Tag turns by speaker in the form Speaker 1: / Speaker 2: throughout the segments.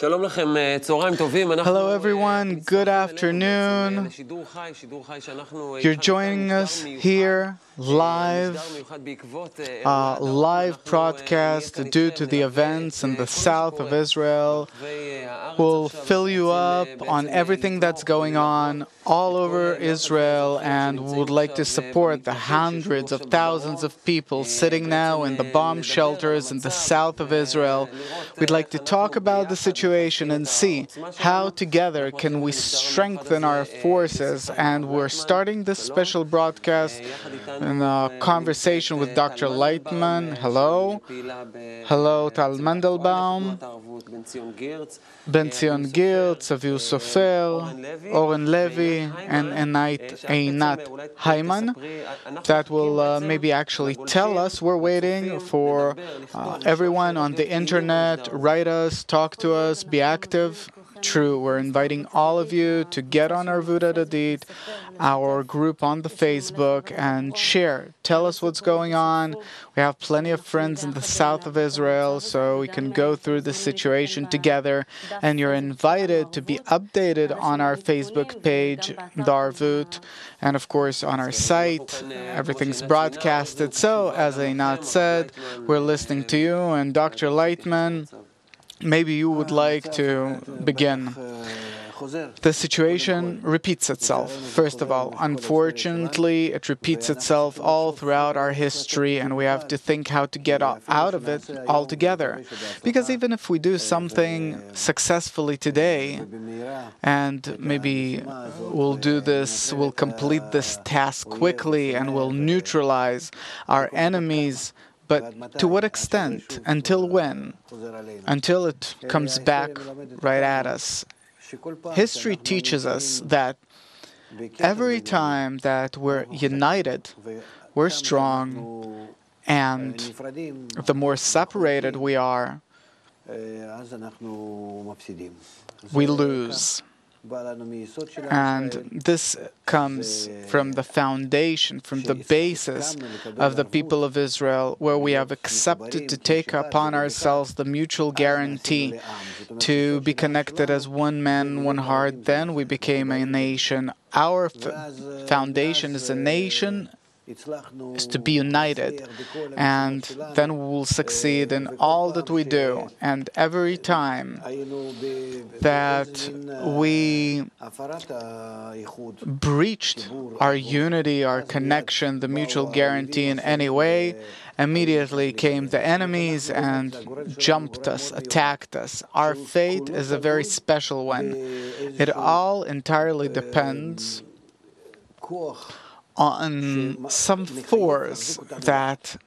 Speaker 1: Hello everyone, good afternoon. You're joining us here live broadcast due to the events in the south of Israel. We'll fill you up on everything that's going on all over Israel, and would like to support the hundreds of thousands of people sitting now in the bomb shelters in the south of Israel. We'd like to talk about the situation and see how together can we strengthen our forces, and we're starting this special broadcast in a conversation with Dr. Leitman. Hello. Hello, Tal Mandelbaum, Ben Zion Girtz, Avihu Sofer, Oren Levy, and Einat Hyman, that will maybe actually tell us. We're waiting for everyone on the internet. Write us, talk to us, be active. True, we're inviting all of you to get on our Arvut Adadit, our group on the Facebook, and share. Tell us what's going on. We have plenty of friends in the south of Israel, so we can go through the situation together. And you're invited to be updated on our Facebook page, the Arvut, and of course on our site. Everything's broadcasted. So, as Einat said, we're listening to you. And Dr. Leitman, maybe you would like to begin. The situation repeats itself. First of all, unfortunately, it repeats itself all throughout our history, and we have to think how to get out of it altogether. Because even if we do something successfully today, and maybe we'll complete this task quickly, and we'll neutralize our enemies, but to what extent? Until when? Until it comes back right at us. History teaches us that every time that we're united, we're strong, and the more separated we are, we lose. And this comes from the foundation, from the basis of the people of Israel, where we have accepted to take upon ourselves the mutual guarantee to be connected as one man, one heart. Then we became a nation. Our foundation is a nation, is to be united, and then we will succeed in all that we do. And every time that we breached our unity, our connection, the mutual guarantee in any way, immediately came the enemies and jumped us, attacked us. Our fate is a very special one. It all entirely depends on some force that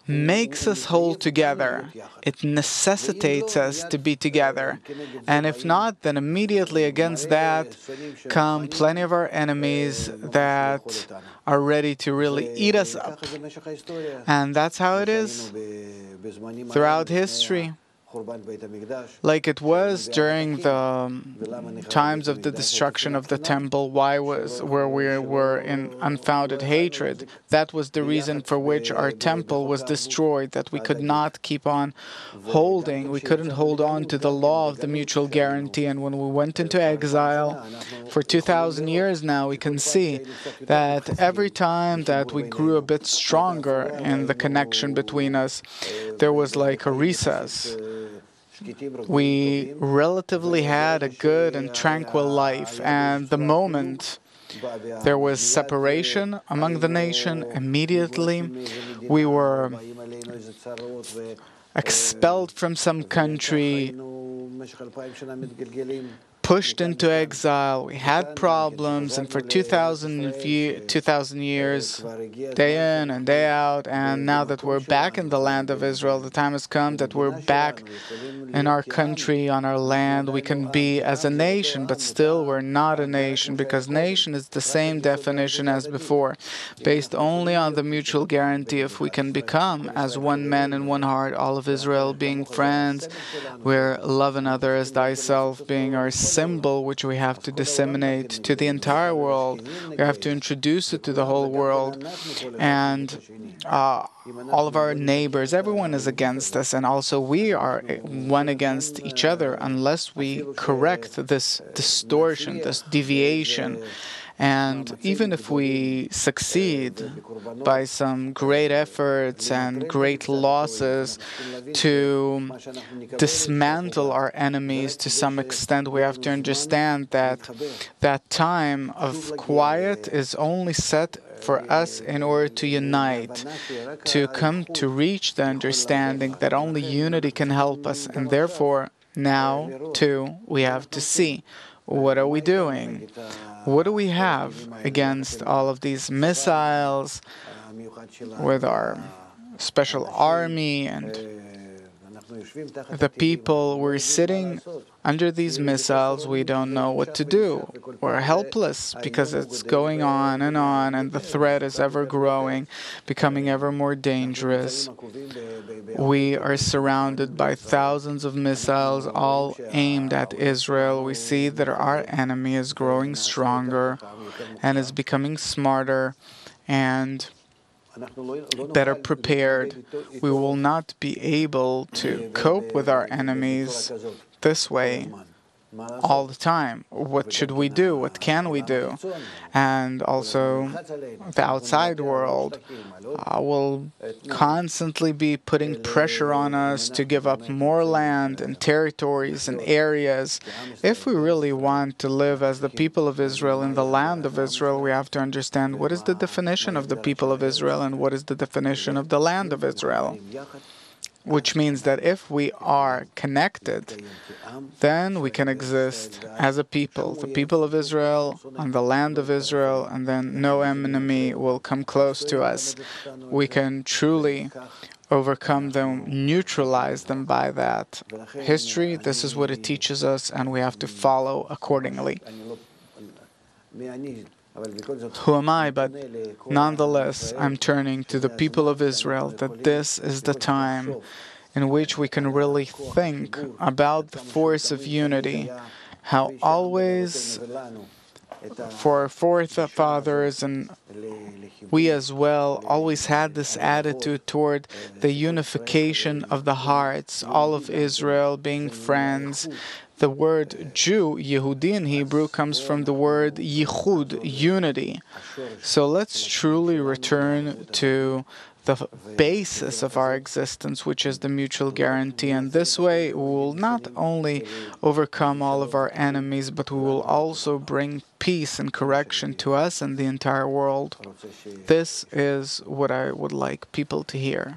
Speaker 1: makes us hold together. It necessitates us to be together. And if not, then immediately against that come plenty of our enemies that are ready to really eat us up. And that's how it is throughout history. Like it was during the times of the destruction of the temple, where we were in unfounded hatred. That was the reason for which our temple was destroyed, that we could not keep on holding. We couldn't hold on to the law of the mutual guarantee. And when we went into exile for 2,000 years now, we can see that every time that we grew a bit stronger in the connection between us, there was like a recess. We relatively had a good and tranquil life, and the moment there was separation among the nation, immediately we were expelled from some country, pushed into exile. We had problems, and for 2,000 years, day in and day out, and now that we're back in the land of Israel, the time has come that we're back in our country, on our land. We can be as a nation, but still we're not a nation, because nation is the same definition as before, based only on the mutual guarantee. If we can become as one man and one heart, all of Israel being friends, where love another as thyself being our symbol, which we have to disseminate to the entire world. We have to introduce it to the whole world. And all of our neighbors, everyone is against us, and also we are one against each other unless we correct this distortion, this deviation. And even if we succeed by some great efforts and great losses to dismantle our enemies to some extent, we have to understand that that time of quiet is only set for us in order to unite, to come to reach the understanding that only unity can help us. And therefore, now, too, we have to see, what are we doing? What do we have against all of these missiles with our special army and the people? We're sitting under these missiles. We don't know what to do. We're helpless because it's going on, and the threat is ever growing, becoming ever more dangerous. We are surrounded by thousands of missiles, all aimed at Israel. We see that our enemy is growing stronger and is becoming smarter and better prepared. We will not be able to cope with our enemies this way all the time. What should we do? What can we do? And also, the outside world will constantly be putting pressure on us to give up more land and territories and areas. If we really want to live as the people of Israel in the land of Israel, we have to understand what is the definition of the people of Israel and what is the definition of the land of Israel. Which means that if we are connected, then we can exist as a people, the people of Israel, on the land of Israel, and then no enemy will come close to us. We can truly overcome them, neutralize them by that. History, this is what it teaches us, and we have to follow accordingly. Who am I? But nonetheless, I'm turning to the people of Israel that this is the time in which we can really think about the force of unity, how always for our forefathers and we as well always had this attitude toward the unification of the hearts, all of Israel being friends. The word Jew, Yehudi in Hebrew, comes from the word yichud, unity. So let's truly return to the basis of our existence, which is the mutual guarantee. And this way, we will not only overcome all of our enemies, but we will also bring peace and correction to us and the entire world. This is what I would like people to hear.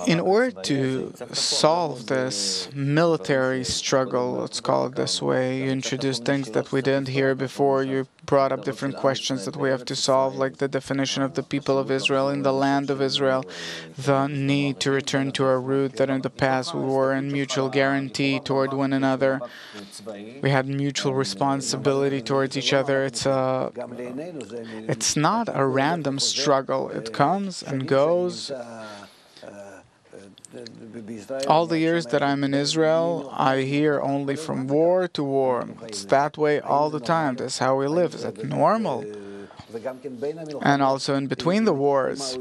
Speaker 1: In order to solve this military struggle, let's call it this way, you introduced things that we didn't hear before. You brought up different questions that we have to solve, like the definition of the people of Israel in the land of Israel, the need to return to our root, that in the past we were in mutual guarantee toward one another. We had mutual responsibility towards each other. It's not a random struggle. It comes and goes. All the years that I'm in Israel, I hear only from war to war. It's that way all the time. That's how we live. Is that normal? And also in between the wars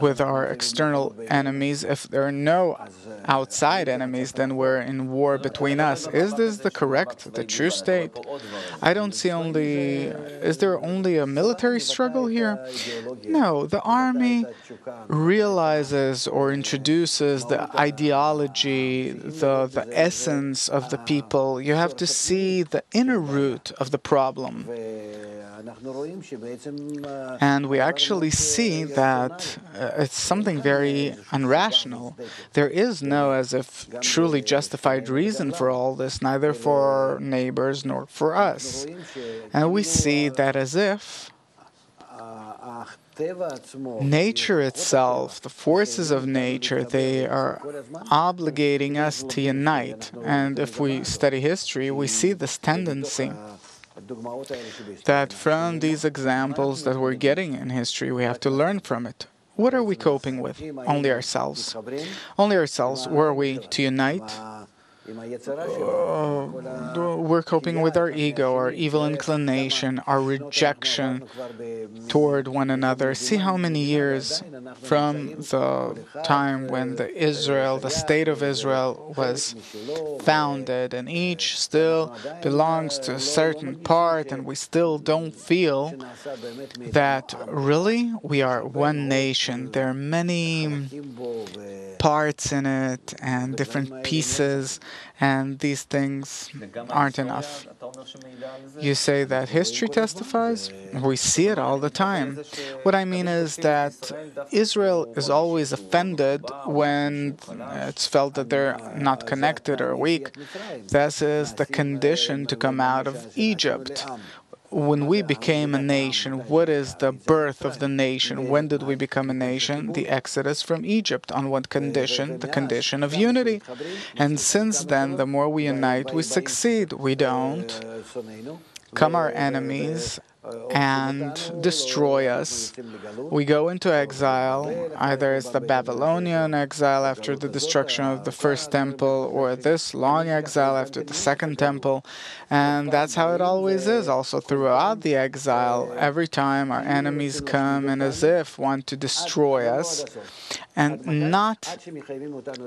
Speaker 1: with our external enemies, if there are no outside enemies, then we're in war between us. Is this the true state? I don't see is there only a military struggle here? No, the army realizes or introduces the ideology, the essence of the people. You have to see the inner root of the problem. And we actually see that it's something very unrational. There is no as if truly justified reason for all this, neither for our neighbors nor for us. And we see that as if nature itself, the forces of nature, they are obligating us to unite. And if we study history, we see this tendency that from these examples that we're getting in history, we have to learn from it. What are we coping with? Only ourselves. Only ourselves. Were we to unite we're coping with our ego, our evil inclination, our rejection toward one another. See how many years from the time when the state of Israel was founded, and each still belongs to a certain part, and we still don't feel that really we are one nation. There are many parts in it and different pieces, and these things aren't enough. You say that history testifies? We see it all the time. What I mean is that Israel is always offended when it's felt that they're not connected or weak. This is the condition to come out of Egypt. When we became a nation, what is the birth of the nation? When did we become a nation? The exodus from Egypt. On what condition? The condition of unity. And since then, the more we unite, we succeed. We don't come our enemies and destroy us. We go into exile. Either it's the Babylonian exile after the destruction of the first temple, or this long exile after the second temple. And that's how it always is. Also throughout the exile, every time our enemies come and as if want to destroy us, and not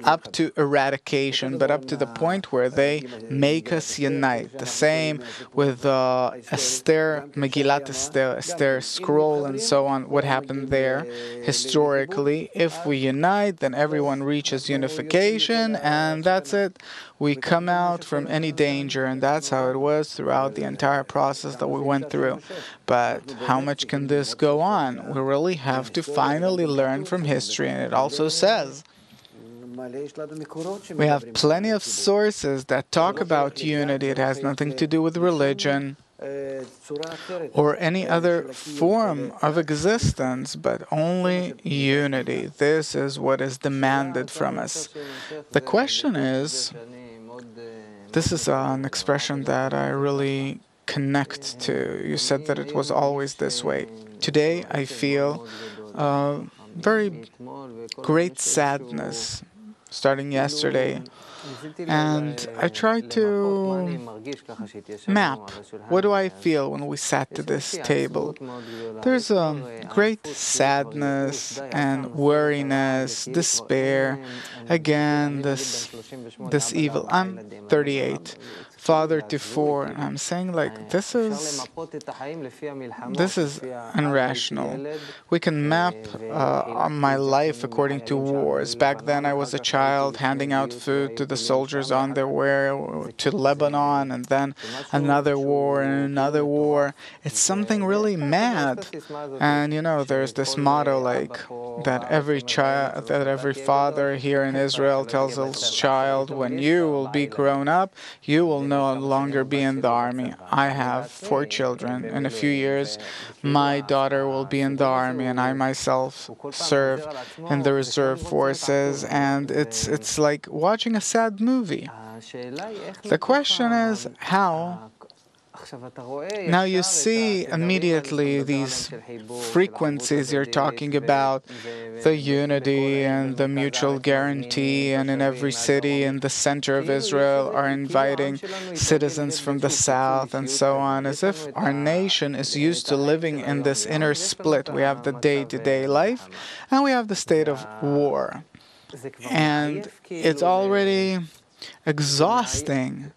Speaker 1: up to eradication, but up to the point where they make us unite. The same with Esther, Megillat Esther scroll and so on. What happened there historically? If we unite, then everyone reaches unification, and that's it. We come out from any danger, and that's how it was throughout the entire process that we went through. But how much can this go on? We really have to finally learn from history, and it also says we have plenty of sources that talk about unity. It has nothing to do with religion or any other form of existence, but only unity. This is what is demanded from us. The question is, this is an expression that I really connect to. You said that it was always this way. Today I feel very great sadness, starting yesterday. And I try to map, what do I feel when we sat to this table? There's a great sadness and worriness, despair. Again, this evil. I'm 38. Father to 4, and I'm saying like this is irrational. We can map my life according to wars. Back then I was a child handing out food to the soldiers on their way to Lebanon, and then another war and another war. It's something really mad. And you know, there's this motto like that every father here in Israel tells his child, when you will be grown up, you will no longer be in the army. I have 4 children. In a few years, my daughter will be in the army, and I myself serve in the reserve forces, and it's like watching a sad movie. The question is how. Now you see immediately these frequencies you're talking about, the unity and the mutual guarantee, and in every city in the center of Israel are inviting citizens from the south and so on, as if our nation is used to living in this inner split. We have the day-to-day life and we have the state of war. And it's already exhausting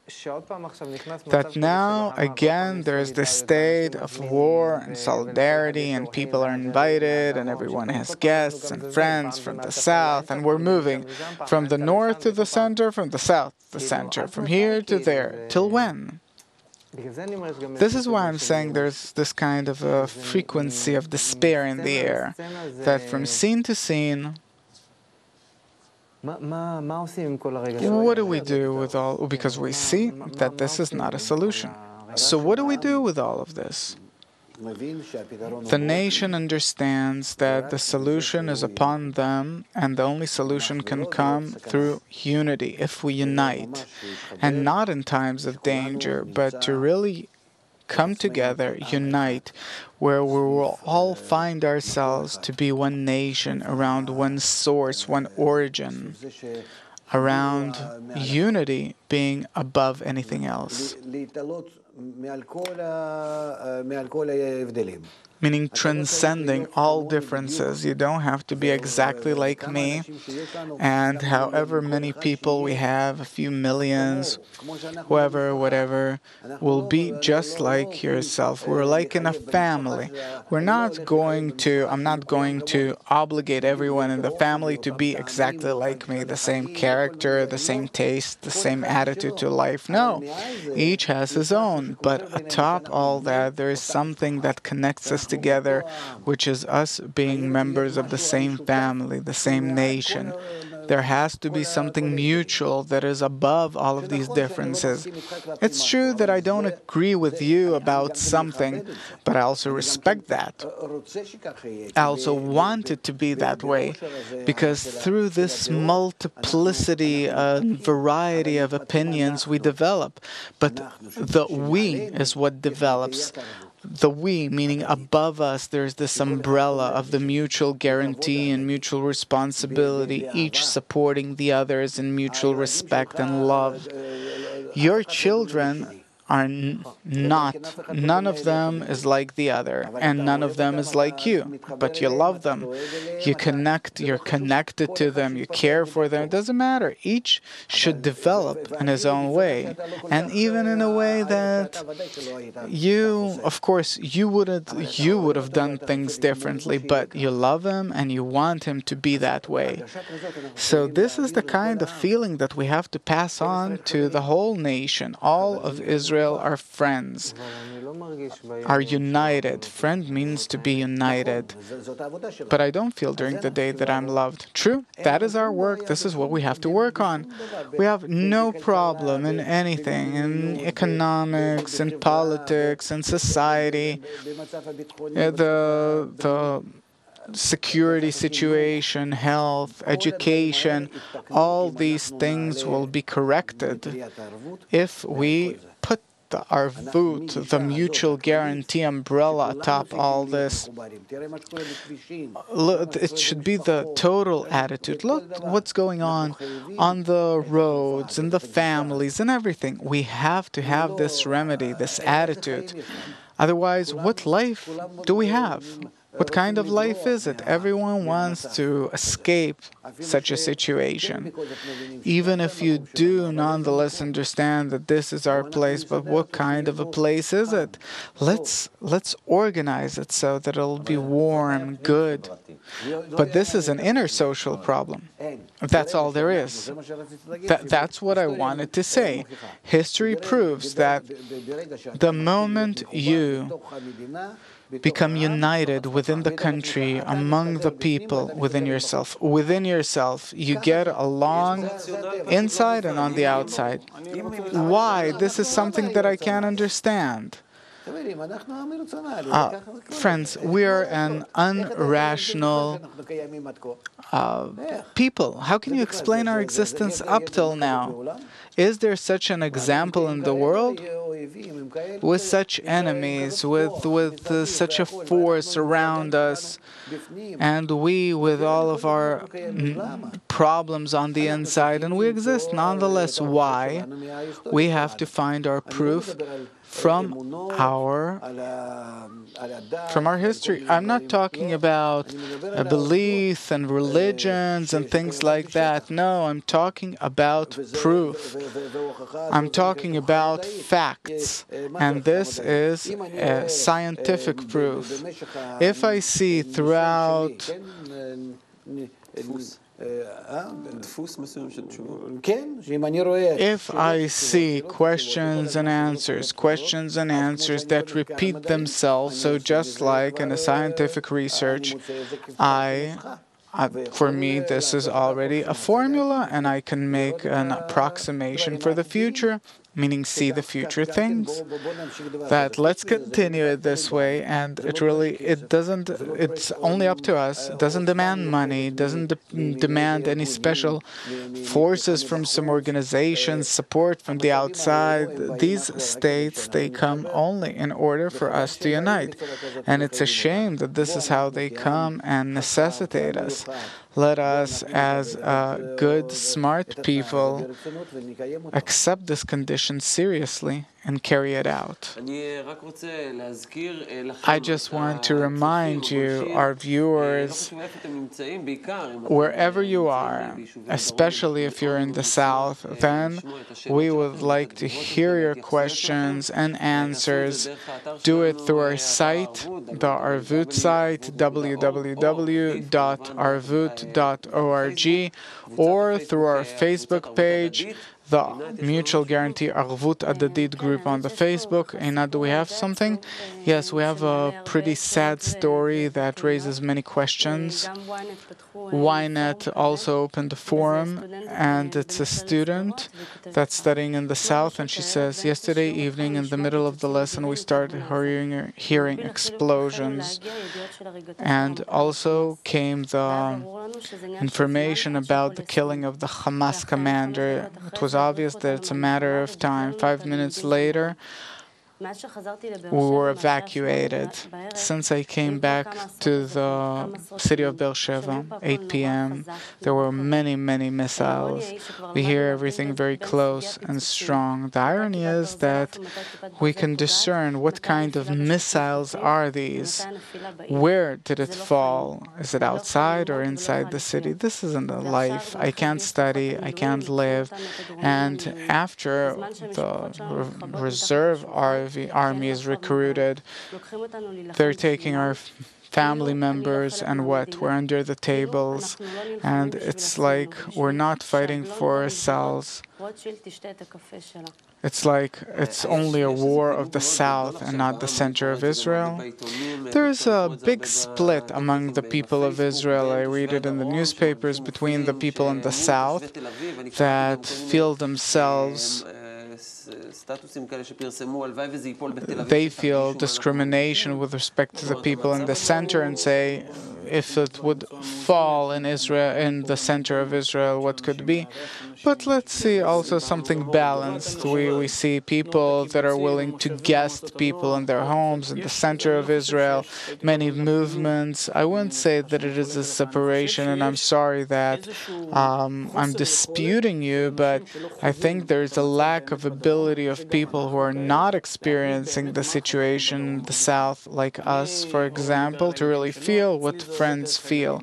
Speaker 1: that now again there is this state of war and solidarity, and people are invited and everyone has guests and friends from the south, and we're moving from the north to the center, from the south to the center, from here to there. Till when? This is why I'm saying there's this kind of a frequency of despair in the air, that from scene to scene, what do we do with all, because we see that this is not a solution. So what do we do with all of this? The nation understands that the solution is upon them, and the only solution can come through unity, if we unite, and not in times of danger, but to really come together, unite, where we will all find ourselves to be one nation around one source, one origin. around unity being above anything else. Meaning transcending all differences. You don't have to be exactly like me, and however many people we have, a few millions, whoever, whatever, will be just like yourself. We're like in a family. I'm not going to obligate everyone in the family to be exactly like me, the same character, the same taste, the same attitude to life. No, each has his own, but atop all that, there is something that connects us together, which is us being members of the same family, the same nation. There has to be something mutual that is above all of these differences. It's true that I don't agree with you about something, but I also respect that. I also want it to be that way, because through this multiplicity and variety of opinions we develop. But the we is what develops. The we, meaning above us, there's this umbrella of the mutual guarantee and mutual responsibility, each supporting the others in mutual respect and love. Your children are none of them is like the other, and none of them is like you, but you love them. You're connected to them, you care for them. It doesn't matter. Each should develop in his own way, and even in a way that of course, you would have done things differently, but you love him and you want him to be that way. So this is the kind of feeling that we have to pass on to the whole nation. All of Israel are friends, are united. Friend means to be united. But I don't feel during the day that I'm loved. True, that is our work. This is what we have to work on. We have no problem in anything, in economics, in politics, in society, the security situation, health, education. All these things will be corrected if we put the arvut, the mutual guarantee umbrella atop all this. Look, it should be the total attitude. Look what's going on the roads, in the families, and everything. We have to have this remedy, this attitude. Otherwise, what life do we have? What kind of life is it? Everyone wants to escape such a situation. Even if you do nonetheless understand that this is our place, but what kind of a place is it? Let's organize it so that it'll be warm, good. But this is an inner social problem. That's all there is. That's what I wanted to say. History proves that the moment you become united within the country, among the people, within yourself, you get along inside and on the outside. Why? This is something that I can't understand. Friends, we are an unrational people. How can you explain our existence up till now? Is there such an example in the world? With such enemies, with such a force around us, and we with all of our problems on the inside, and we exist nonetheless. Why? We have to find our proof from our history. I'm not talking about a belief and religions and things like that. No, I'm talking about proof. I'm talking about facts. And this is a scientific proof. If I see throughout if I see questions and answers that repeat themselves, so just like in a scientific research, for me, this is already a formula, and I can make an approximation for the future. meaning see the future things, that let's continue it this way, and it's only up to us. It doesn't demand money, it doesn't demand any special forces from some organizations, support from the outside. These states, they come only in order for us to unite. And it's a shame that this is how they come and necessitate us. Let us, as good, smart people, accept this condition seriously and carry it out. I just want to remind you, our viewers, wherever you are, especially if you're in the South, then we would like to hear your questions and answers. Do it through our site, the Arvut site, www.arvut.org, or through our Facebook page, the Mutual Guarantee Arvut Adadit group on the Facebook. Einat, do we have something? Yes, we have a pretty sad story that raises many questions. Ynet also opened a forum, and it's a student that's studying in the South, and she says, yesterday evening in the middle of the lesson we started hearing explosions, and also came the information about the killing of the Hamas commander. It was obvious that it's a matter of time. 5 minutes later, we were evacuated. Since I came back to the city of Beersheba, 8 p.m., there were many, many missiles. We hear everything very close and strong. The irony is that we can discern what kind of missiles are these. Where did it fall? Is it outside or inside the city? This isn't a life. I can't study, I can't live. And after the reserve army is recruited, they're taking our family members and what? We're under the tables, and it's like we're not fighting for ourselves. It's like it's only a war of the South and not the center of Israel. There's a big split among the people of Israel. I read it in the newspapers between the people in the South that feel themselves they feel discrimination with respect to the people in the center and say, if it would fall in Israel, in the center of Israel, what could be? But let's see also something balanced. We see people that are willing to guest people in their homes in the center of Israel, many movements. I wouldn't say that it is a separation, and I'm sorry that I'm disputing you, but I think there's a lack of ability of people who are not experiencing the situation in the South, like us, for example, to really feel what friends feel.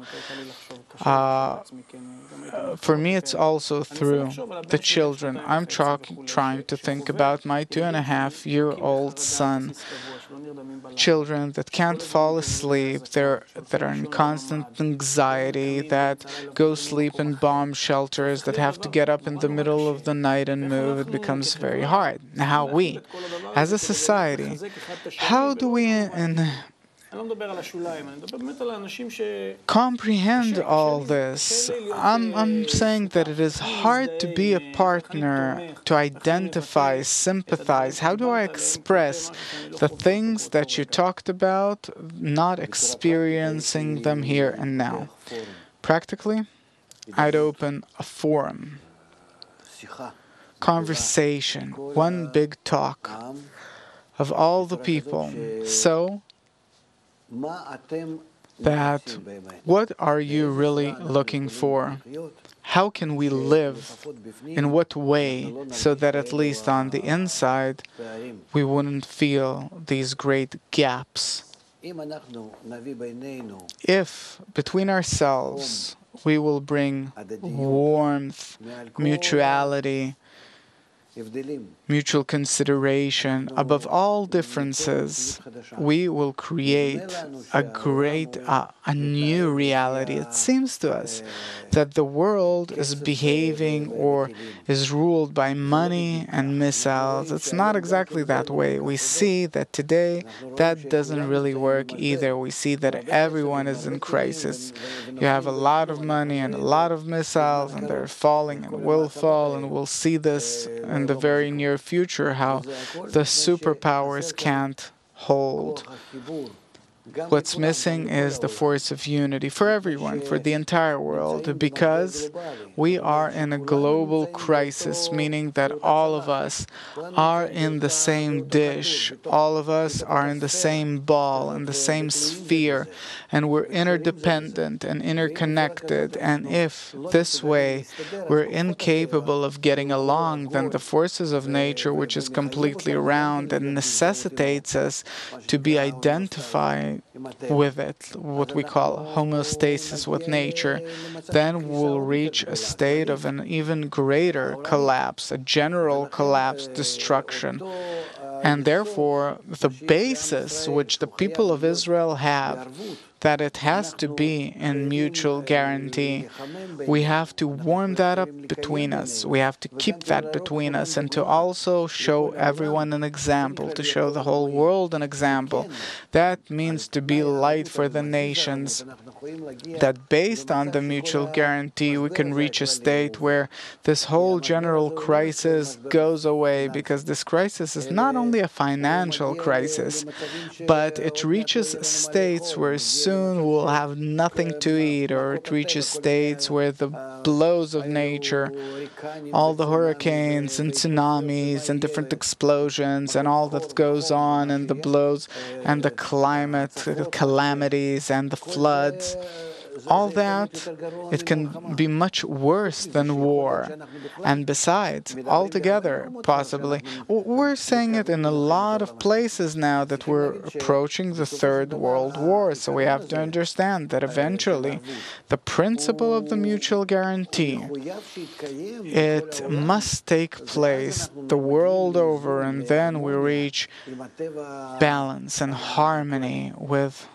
Speaker 1: For me, it's also through the children. I'm trying to think about my 2.5-year-old son. Children that can't fall asleep, that are in constant anxiety, that go sleep in bomb shelters, that have to get up in the middle of the night and move. It becomes very hard. Now we, as a society, how do we comprehend all this? I'm saying that it is hard to be a partner, to identify, sympathize. How do I express the things that you talked about, not experiencing them here and now? Practically, I'd open a forum, conversation, one big talk of all the people. So that what are you really looking for? How can we live? In what way? So that at least on the inside we wouldn't feel these great gaps. If between ourselves we will bring warmth, mutuality, mutual consideration, above all differences, we will create a new reality. It seems to us that the world is behaving or is ruled by money and missiles. It's not exactly that way. We see that today that doesn't really work either. We see that everyone is in crisis. You have a lot of money and a lot of missiles, and they're falling and will fall, and we'll see this in in the very near future how the superpowers can't hold. What's missing is the force of unity for everyone, for the entire world, because we are in a global crisis, meaning that all of us are in the same dish, all of us are in the same ball, in the same sphere, and we're interdependent and interconnected. And if this way we're incapable of getting along, then the forces of nature, which is completely around and necessitates us to be identified with it, what we call homeostasis with nature, then we'll reach a state of an even greater collapse, a general collapse, destruction. And therefore, the basis which the people of Israel have, that it has to be in mutual guarantee. We have to warm that up between us. We have to keep that between us and to also show everyone an example, to show the whole world an example. That means to be light for the nations. That based on the mutual guarantee, we can reach a state where this whole general crisis goes away, because this crisis is not only a financial crisis, but it reaches states where soon we'll have nothing to eat, or it reaches states where the blows of nature, all the hurricanes and tsunamis and different explosions and all that goes on, and the blows and the climate calamities and the floods, all that, it can be much worse than war. And besides, altogether, possibly, we're saying it in a lot of places now that we're approaching the Third World War. So we have to understand that eventually the principle of the mutual guarantee, it must take place the world over, and then we reach balance and harmony with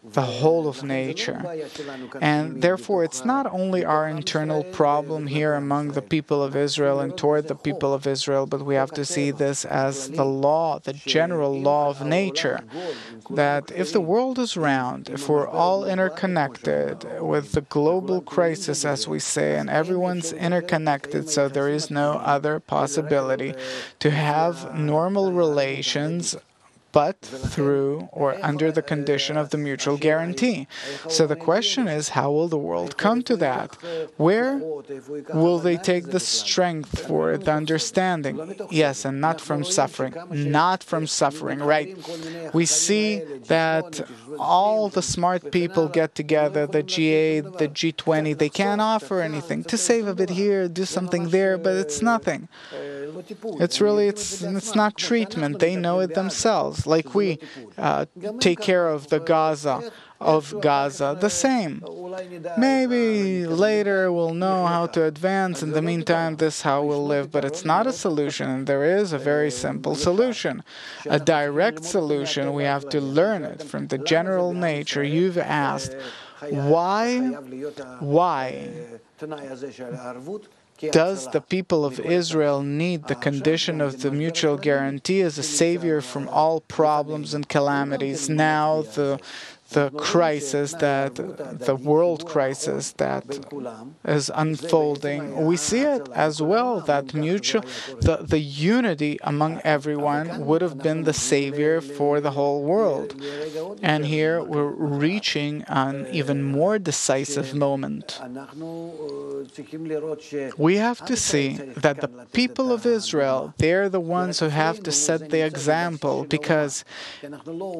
Speaker 1: the whole of nature. And therefore, it's not only our internal problem here among the people of Israel and toward the people of Israel, but we have to see this as the law, the general law of nature, that if the world is round, if we're all interconnected with the global crisis, as we say, and everyone's interconnected, so there is no other possibility to have normal relations but through or under the condition of the mutual guarantee. So the question is, how will the world come to that? Where will they take the strength for it, the understanding? Yes, and not from suffering. Not from suffering, right? We see that all the smart people get together, the G8, the G20, they can't offer anything. To save a bit here, do something there, but it's nothing. It's really, it's not treatment. They know it themselves. Like we take care of the Gaza, the same. Maybe later we'll know how to advance. In the meantime, this is how we'll live. But it's not a solution, and there is a very simple solution. A direct solution, we have to learn it from the general nature. You've asked, why does the people of Israel need the condition of the mutual guarantee as a savior from all problems and calamities? Now the crisis, that the world crisis that is unfolding, we see it as well, that the unity among everyone would have been the savior for the whole world. And here we're reaching an even more decisive moment. We have to see that the people of Israel, they're the ones who have to set the example, because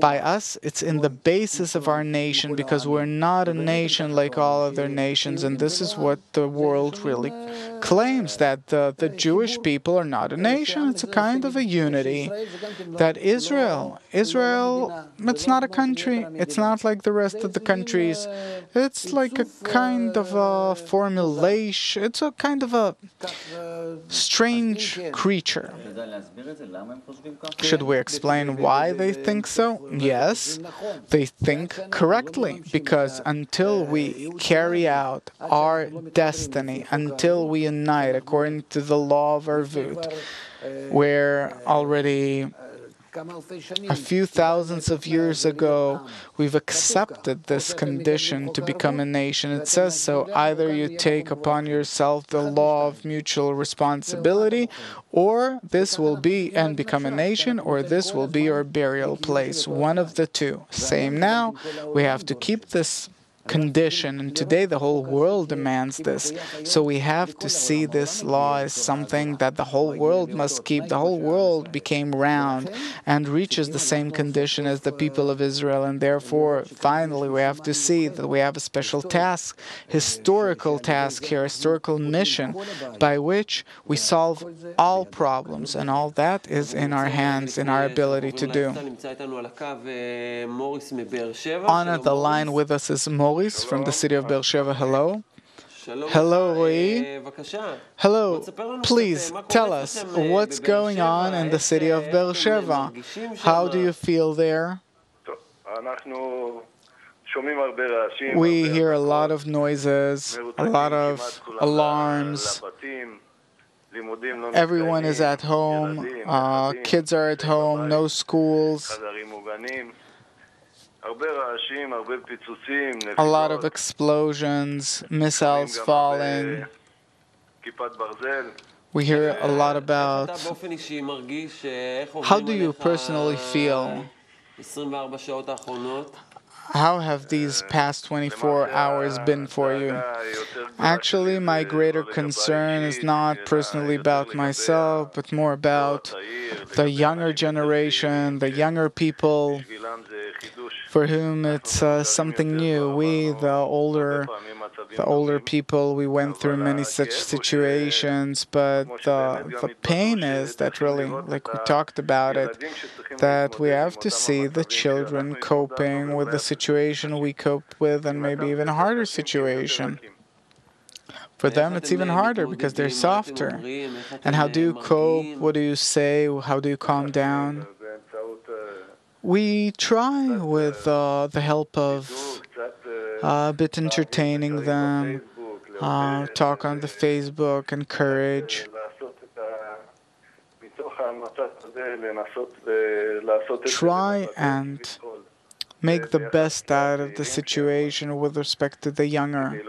Speaker 1: by us, it's in the basis of our nation, because we're not a nation like all other nations, and this is what the world really claims, that the Jewish people are not a nation. It's a kind of a unity. That Israel, it's not a country. It's not like the rest of the countries. It's like a kind of a formulation. It's a kind of a strange creature. Should we explain why they think so? Yes, they think correctly, because until we carry out our destiny, until we unite according to the law of Arvut, we're already a few thousands of years ago, we've accepted this condition to become a nation. It says so. Either you take upon yourself the law of mutual responsibility, or this will be and become a nation, or this will be your burial place. One of the two. Same now. We have to keep this condition, and today the whole world demands this. So we have to see this law as something that the whole world must keep. The whole world became round and reaches the same condition as the people of Israel, and therefore finally we have to see that we have a special task, historical task here, historical mission by which we solve all problems, and all that is in our hands, in our ability to do. On the line with us is Maurice from the city of Be'er Sheva. Hello. Hello, Rui. Hello. Please tell us what's going on in the city of Be'er Sheva. How do you feel there? We hear a lot of noises, a lot of alarms. Everyone is at home. Kids are at home. No schools. A lot of explosions, missiles falling. We hear a lot about. How do you personally feel? How have these past 24 hours been for you? Actually, my greater concern is not personally about myself, but more about the younger generation, the younger people, for whom it's something new. We, the older people, we went through many such situations, but the pain is that really, like we talked about it, that we have to see the children coping with the situation we coped with, and maybe even a harder situation. For them, it's even harder because they're softer. And how do you cope? What do you say? How do you calm down? We try with the help of a bit entertaining them, talk on the Facebook, encourage. Try and make the best out of the situation with respect to the younger,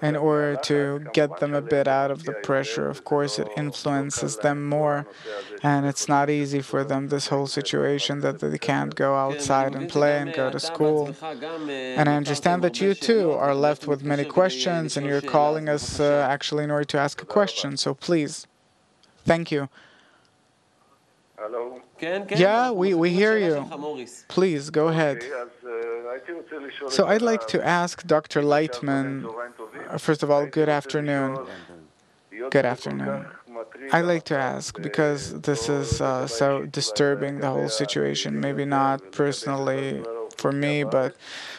Speaker 1: in order to get them a bit out of the pressure. Of course, it influences them more, and it's not easy for them, this whole situation, that they can't go outside and play and go to school. And I understand that you too are left with many questions, and you're calling us actually in order to ask a question, so please. Thank you.
Speaker 2: Hello?
Speaker 1: Yeah, we hear you. Please, go ahead. So I'd like to ask Dr. Lightman, first of all, good afternoon. Good afternoon. I'd like to ask, because this is so disturbing, the whole situation, maybe not personally for me, but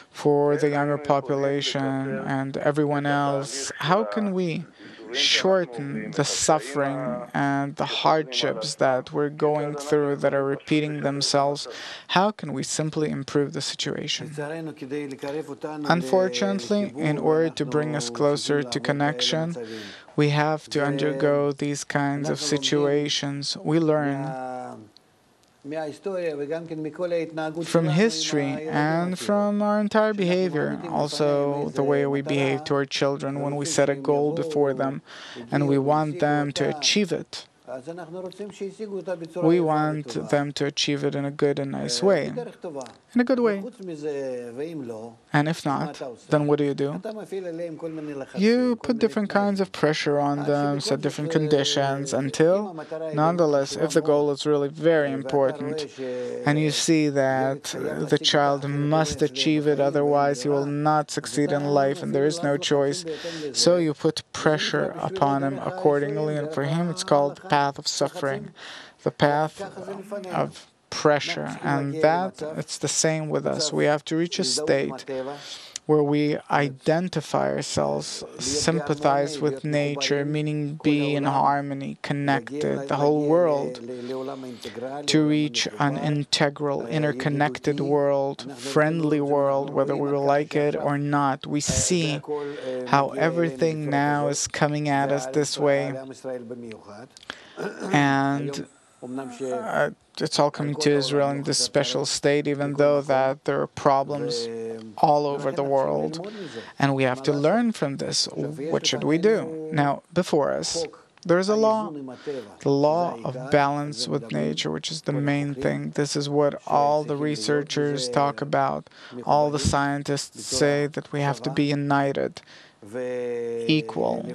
Speaker 1: for the younger population and everyone else, how can we shorten the suffering and the hardships that we're going through that are repeating themselves? How can we simply improve the situation? Unfortunately, in order to bring us closer to connection, we have to undergo these kinds of situations. We learn from history and from our entire behavior, also the way we behave to our children when we set a goal before them and we want them to achieve it. We want them to achieve it in a good and nice way, in a good way. And if not, then what do? You put different kinds of pressure on them, set different conditions, until, nonetheless, if the goal is really very important, and you see that the child must achieve it, otherwise he will not succeed in life, and there is no choice, so you put pressure upon him accordingly, and for him it's called the path of suffering, the path of pressure. And that, it's the same with us. We have to reach a state where we identify ourselves, sympathize with nature, meaning be in harmony, connected, the whole world, to reach an integral, interconnected world, friendly world, whether we like it or not. We see how everything now is coming at us this way. And it's all coming to Israel in this special state, even though that there are problems all over the world. And we have to learn from this. What should we do? Now, before us, there's a law, the law of balance with nature, which is the main thing. This is what all the researchers talk about. All the scientists say that we have to be united, equal.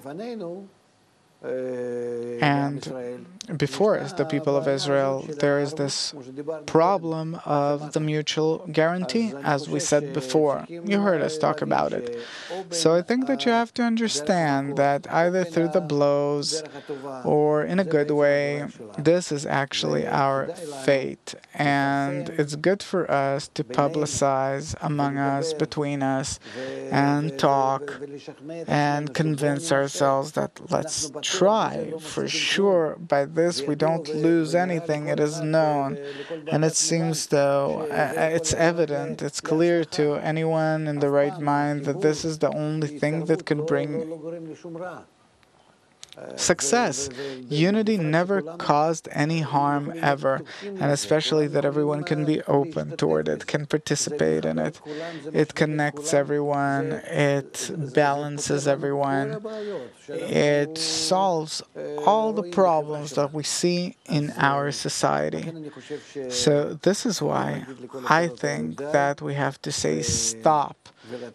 Speaker 1: And before us, the people of Israel, there is this problem of the mutual guarantee, as we said before. You heard us talk about it. So I think that you have to understand that either through the blows or in a good way, this is actually our fate. And it's good for us to publicize among us, between us, and talk and convince ourselves that let's try. For sure, by this we don't lose anything. It is known. And it seems though, it's evident, it's clear to anyone in the right mind that this is the only thing that can bring success. Unity never caused any harm ever, and especially that everyone can be open toward it, can participate in it. It connects everyone, it balances everyone, it solves all the problems that we see in our society. So this is why I think that we have to say stop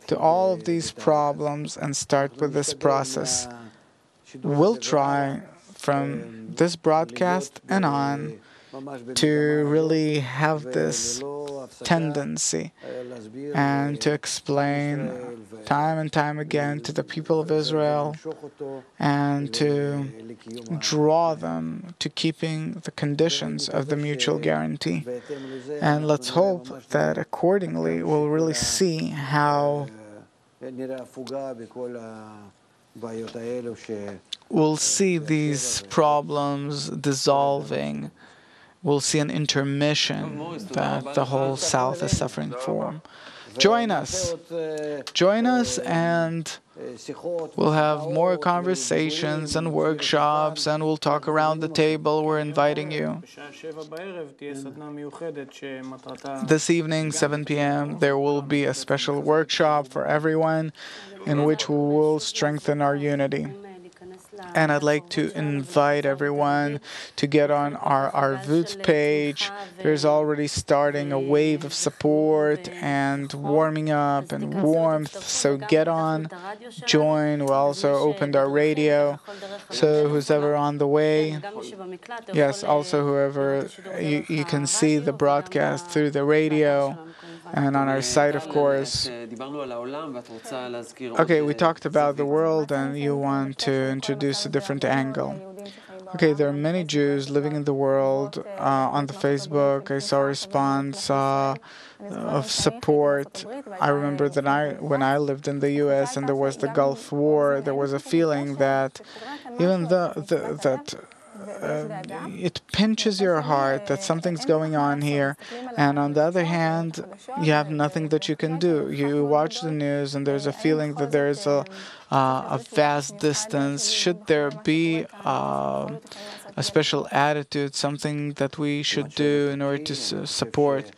Speaker 1: to all of these problems and start with this process. We'll try from this broadcast and on to really have this tendency and to explain time and time again to the people of Israel and to draw them to keeping the conditions of the mutual guarantee. And let's hope that accordingly we'll really see how we'll see these problems dissolving. We'll see an intermission that the whole South is suffering from. Join us. Join us, and we'll have more conversations and workshops, and we'll talk around the table. We're inviting you. This evening, 7 p.m., there will be a special workshop for everyone in which we will strengthen our unity. And I'd like to invite everyone to get on our Arvut page. There's already starting a wave of support and warming up and warmth. So get on, join. We also opened our radio. So who's ever on the way, yes, also whoever, you can see the broadcast through the radio and on our site, of course. Okay, we talked about the world, and you want to introduce a different angle. Okay, there are many Jews living in the world. On the Facebook, I saw a response of support. I remember that when I lived in the U.S. and there was the Gulf War, there was a feeling that even it pinches your heart that something's going on here, and on the other hand, you have nothing that you can do. You watch the news, and there's a feeling that there is a vast distance. Should there be a special attitude, something that we should do in order to support?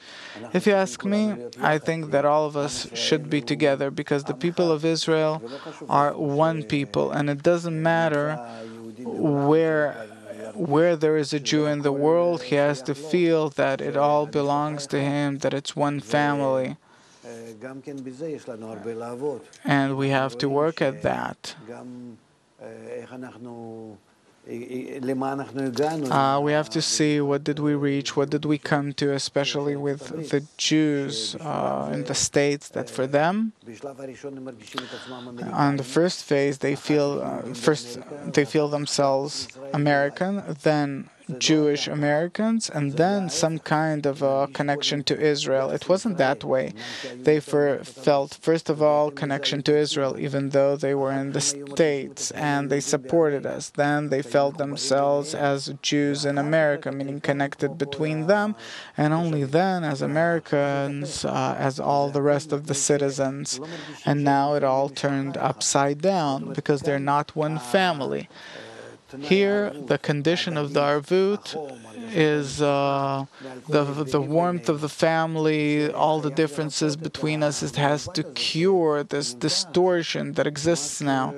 Speaker 1: If you ask me, I think that all of us should be together, because the people of Israel are one people, and it doesn't matter where there is a Jew in the world, he has to feel that it all belongs to him, that it's one family. And we have to work at that. We have to see what did we reach, what did we come to, especially with the Jews in the States, that for them, on the first phase, they feel themselves American, then Jewish Americans, and then some kind of a connection to Israel. It wasn't that way. They felt, first of all, connection to Israel, even though they were in the States, and they supported us. Then they felt themselves as Jews in America, meaning connected between them, and only then as Americans, as all the rest of the citizens. And now it all turned upside down, because they're not one family. Here, the condition of the arvut is the warmth of the family, all the differences between us. It has to cure this distortion that exists now.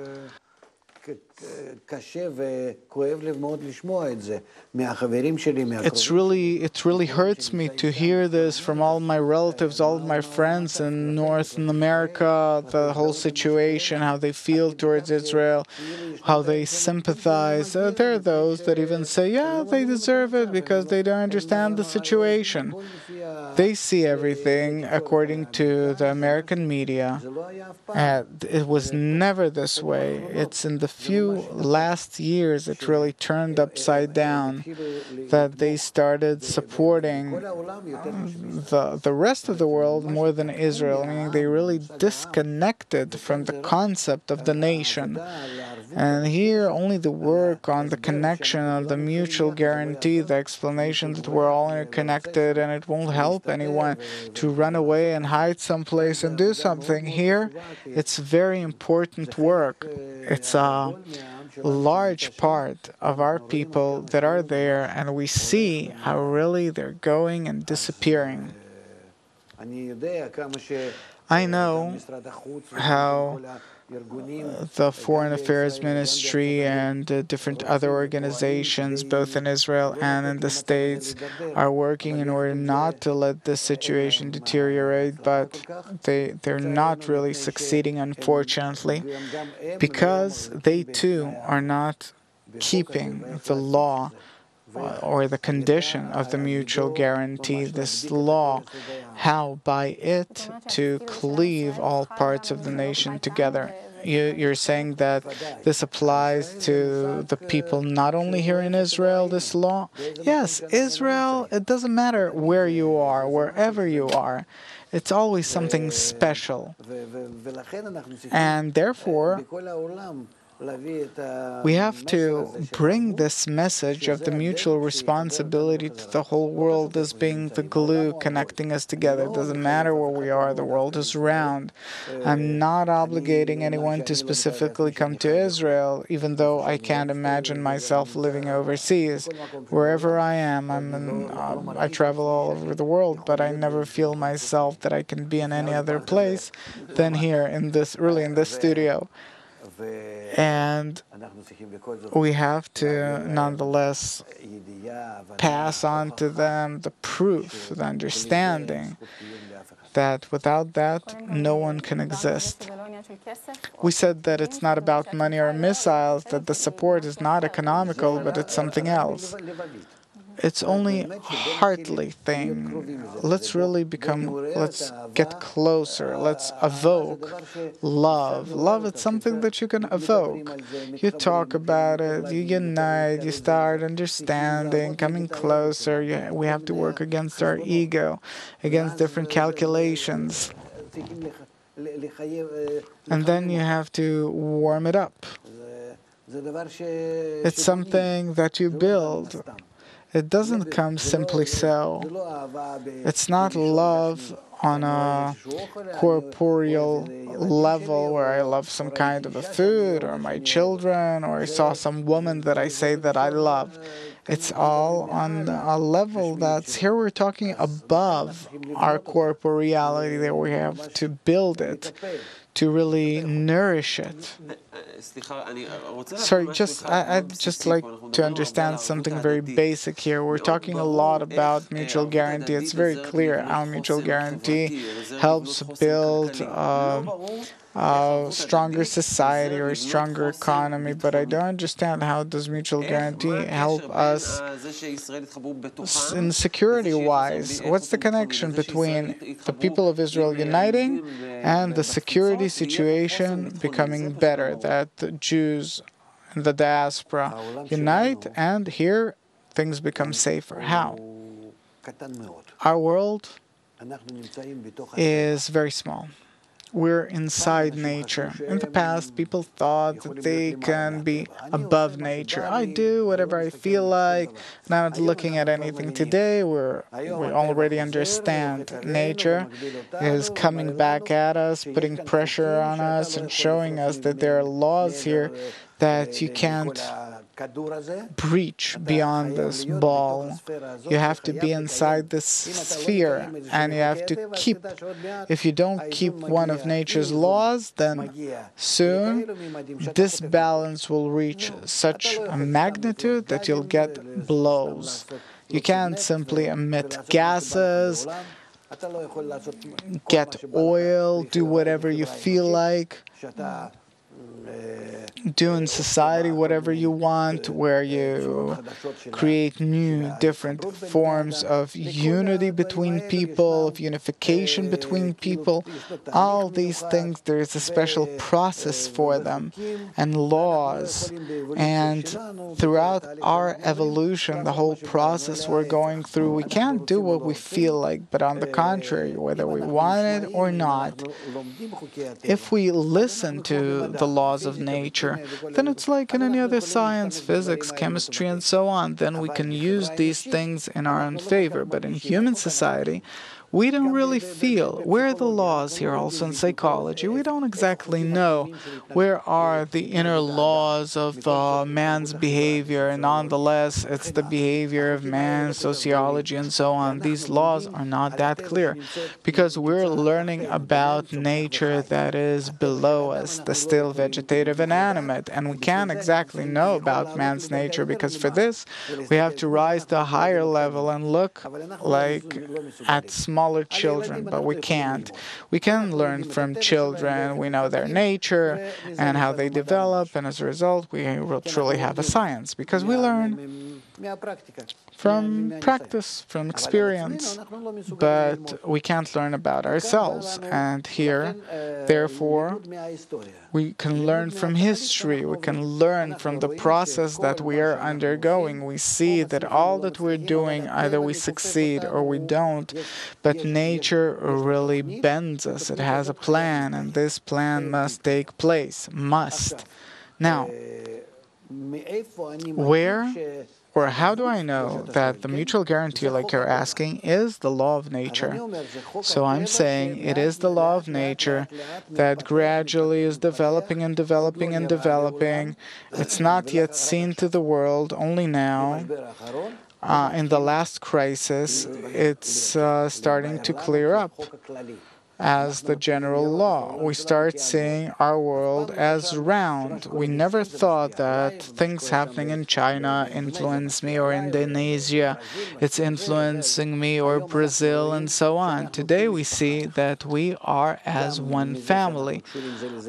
Speaker 1: It really hurts me to hear this from all my relatives, all my friends in North America, the whole situation, how they feel towards Israel, how they sympathize. There are those that even say, yeah, they deserve it because they don't understand the situation. They see everything according to the American media. It was never this way. It's in the few last years it really turned upside down, that they started supporting the rest of the world more than Israel, meaning they really disconnected from the concept of the nation. And here only the work on the connection, on the mutual guarantee, the explanation that we're all interconnected and it won't help anyone to run away and hide someplace and do something. Here, it's very important work. It's a large part of our people that are there, and we see how really they're going and disappearing. I know how the Foreign Affairs Ministry and different other organizations, both in Israel and in the States, are working in order not to let this situation deteriorate, but they're not really succeeding, unfortunately, because they too are not keeping the law or the condition of the mutual guarantee, this law, how by it to cleave all parts of the nation together. You're saying that this applies to the people not only here in Israel, this law? Yes, Israel, it doesn't matter where you are, wherever you are. It's always something special. And therefore, we have to bring this message of the mutual responsibility to the whole world as being the glue connecting us together. It doesn't matter where we are, the world is round. I'm not obligating anyone to specifically come to Israel, even though I can't imagine myself living overseas. Wherever I am, I travel all over the world, but I never feel myself that I can be in any other place than here in this studio. And we have to nonetheless pass on to them the proof, the understanding that without that, no one can exist. We said that it's not about money or missiles, that the support is not economical, but it's something else. It's only a heartly thing. Let's get closer. Let's evoke love. Love is something that you can evoke. You talk about it, you unite, you start understanding, coming closer. We have to work against our ego, against different calculations. And then you have to warm it up. It's something that you build. It doesn't come simply so. It's not love on a corporeal level where I love some kind of a food or my children or I saw some woman that I say that I love. It's all on a level that's here we're talking above our corporeality, that we have to build it, to really nourish it. Sorry, I'd just like to understand something very basic here. We're talking a lot about mutual guarantee. It's very clear how mutual guarantee helps build a stronger society or a stronger economy, but I don't understand how does mutual guarantee help us in security-wise. What's the connection between the people of Israel uniting and the security situation becoming better, that the Jews and the diaspora unite and here things become safer? How? Our world is very small. We're inside nature. In the past, people thought that they can be above nature. I do whatever I feel like, not looking at anything. Today, we already understand nature is coming back at us, putting pressure on us, and showing us that there are laws here that you can't breach beyond this ball. You have to be inside this sphere, and you have to keep. If you don't keep one of nature's laws, then soon this balance will reach such a magnitude that you'll get blows. You can't simply emit gases, get oil, do whatever you feel like, do in society whatever you want, where you create new, different forms of unity between people, of unification between people. All these things, there is a special process for them and laws. And throughout our evolution, the whole process we're going through, we can't do what we feel like, but on the contrary, whether we want it or not, if we listen to the laws of nature, then it's like in any other science, physics, chemistry, and so on. Then we can use these things in our own favor. But in human society, we don't really feel. Where are the laws here also in psychology? We don't exactly know where are the inner laws of man's behavior. And nonetheless, it's the behavior of man, sociology, and so on. These laws are not that clear because we're learning about nature that is below us, the still vegetative and animate. And we can't exactly know about man's nature because for this, we have to rise to a higher level and look like at smaller children, but we can't. We can learn from children. We know their nature and how they develop, and as a result, we will truly have a science because we learn from practice, from experience, but we can't learn about ourselves. And here, therefore, we can learn from history. We can learn from the process that we are undergoing. We see that all that we're doing, either we succeed or we don't, but nature really bends us. It has a plan, and this plan must take place. Must. Now, where or how do I know that the mutual guarantee, like you're asking, is the law of nature? So I'm saying it is the law of nature that gradually is developing and developing and developing. It's not yet seen to the world, only now. In the last crisis, it's starting to clear up as the general law. We start seeing our world as round. We never thought that things happening in China influence me, or Indonesia, it's influencing me, or Brazil, and so on. Today we see that we are as one family.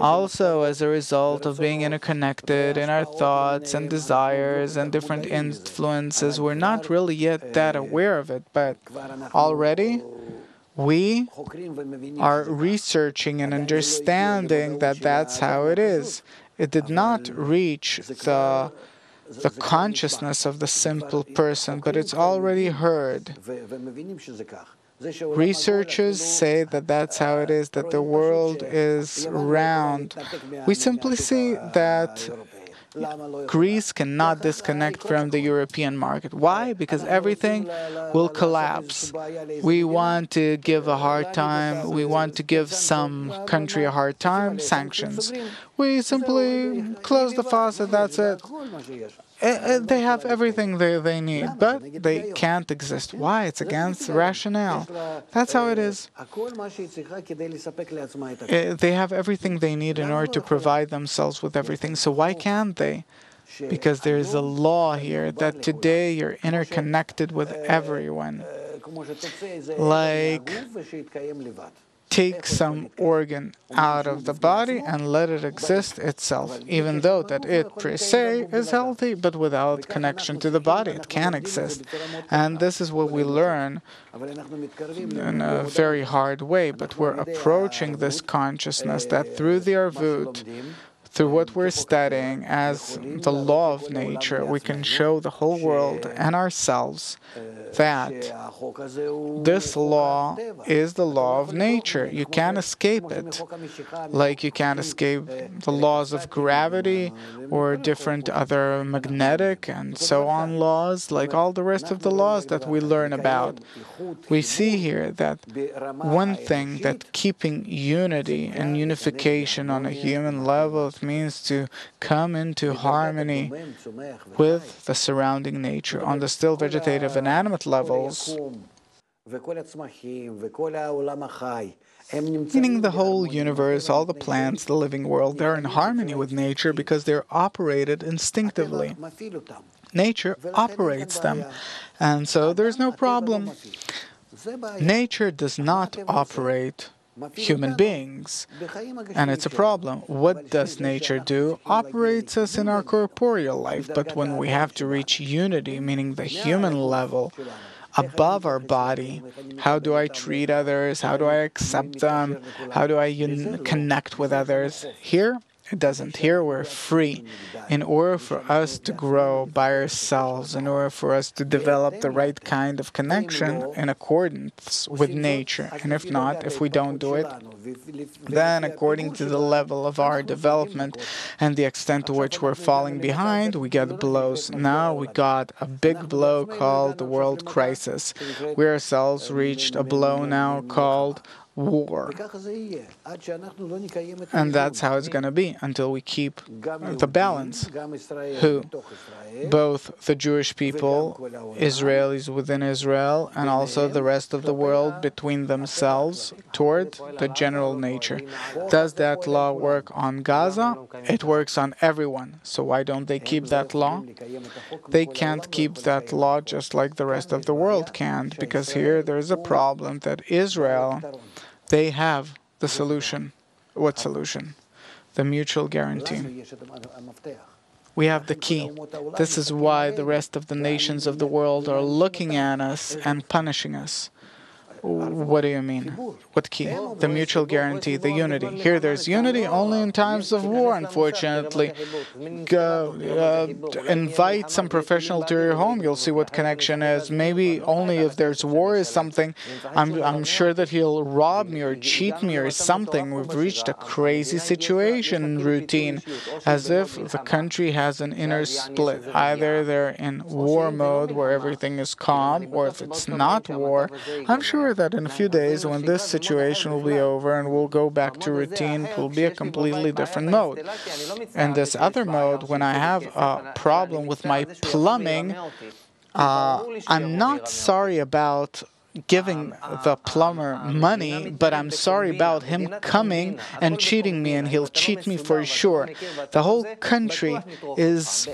Speaker 1: Also as a result of being interconnected in our thoughts and desires and different influences, we're not really yet that aware of it, but already we are researching and understanding that that's how it is. It did not reach the consciousness of the simple person, but it's already heard. Researchers say that that's how it is, that the world is round. We simply see that Greece cannot disconnect from the European market. Why? Because everything will collapse. We want to give a hard time. We want to give some country a hard time. Sanctions. We simply close the faucet. That's it. They have everything they need, but they can't exist. Why? It's against rationale. That's how it is. They have everything they need in order to provide themselves with everything. So why can't they? Because there is a law here that today you're interconnected with everyone. Like, take some organ out of the body and let it exist itself, even though that it per se is healthy, but without connection to the body, it can exist. And this is what we learn in a very hard way, but we're approaching this consciousness that through the Arvut, through what we're studying as the law of nature, we can show the whole world and ourselves that this law is the law of nature. You can't escape it. Like you can't escape the laws of gravity or different other magnetic and so on laws, like all the rest of the laws that we learn about. We see here that one thing that keeping unity and unification on a human level, means to come into harmony with the surrounding nature on the still vegetative and animate levels, meaning the whole universe, all the plants, the living world, they're in harmony with nature because they're operated instinctively. Nature operates them, and so there's no problem. Nature does not operate human beings, and it's a problem. What does nature do? Operates us in our corporeal life, but when we have to reach unity, meaning the human level, above our body, how do I treat others? How do I accept them? How do I connect with others? Here, it doesn't. Here we're free. In order for us to grow by ourselves, in order for us to develop the right kind of connection in accordance with nature, and if not, if we don't do it, then according to the level of our development and the extent to which we're falling behind, we get blows. Now we got a big blow called the world crisis. We ourselves reached a blow now called war. And that's how it's going to be until we keep the balance. Who? Both the Jewish people, Israelis within Israel, and also the rest of the world between themselves toward the general nature. Does that law work on Gaza? It works on everyone. So why don't they keep that law? They can't keep that law just like the rest of the world can't, because here there's a problem that Israel, they have the solution. What solution? The mutual guarantee. We have the key. This is why the rest of the nations of the world are looking at us and punishing us. What do you mean? What key? The mutual guarantee, the unity. Here there's unity only in times of war, unfortunately. Invite some professional to your home, you'll see what connection is. Maybe only if there's war is something. I'm sure that he'll rob me or cheat me or something. We've reached a crazy situation routine, as if the country has an inner split. Either they're in war mode where everything is calm, or if it's not war, I'm sure that in a few days, when this situation will be over and we'll go back to routine, it will be a completely different mode. And this other mode, when I have a problem with my plumbing, I'm not sorry about giving the plumber money, but I'm sorry about him coming and cheating me, and he'll cheat me for sure. The whole country is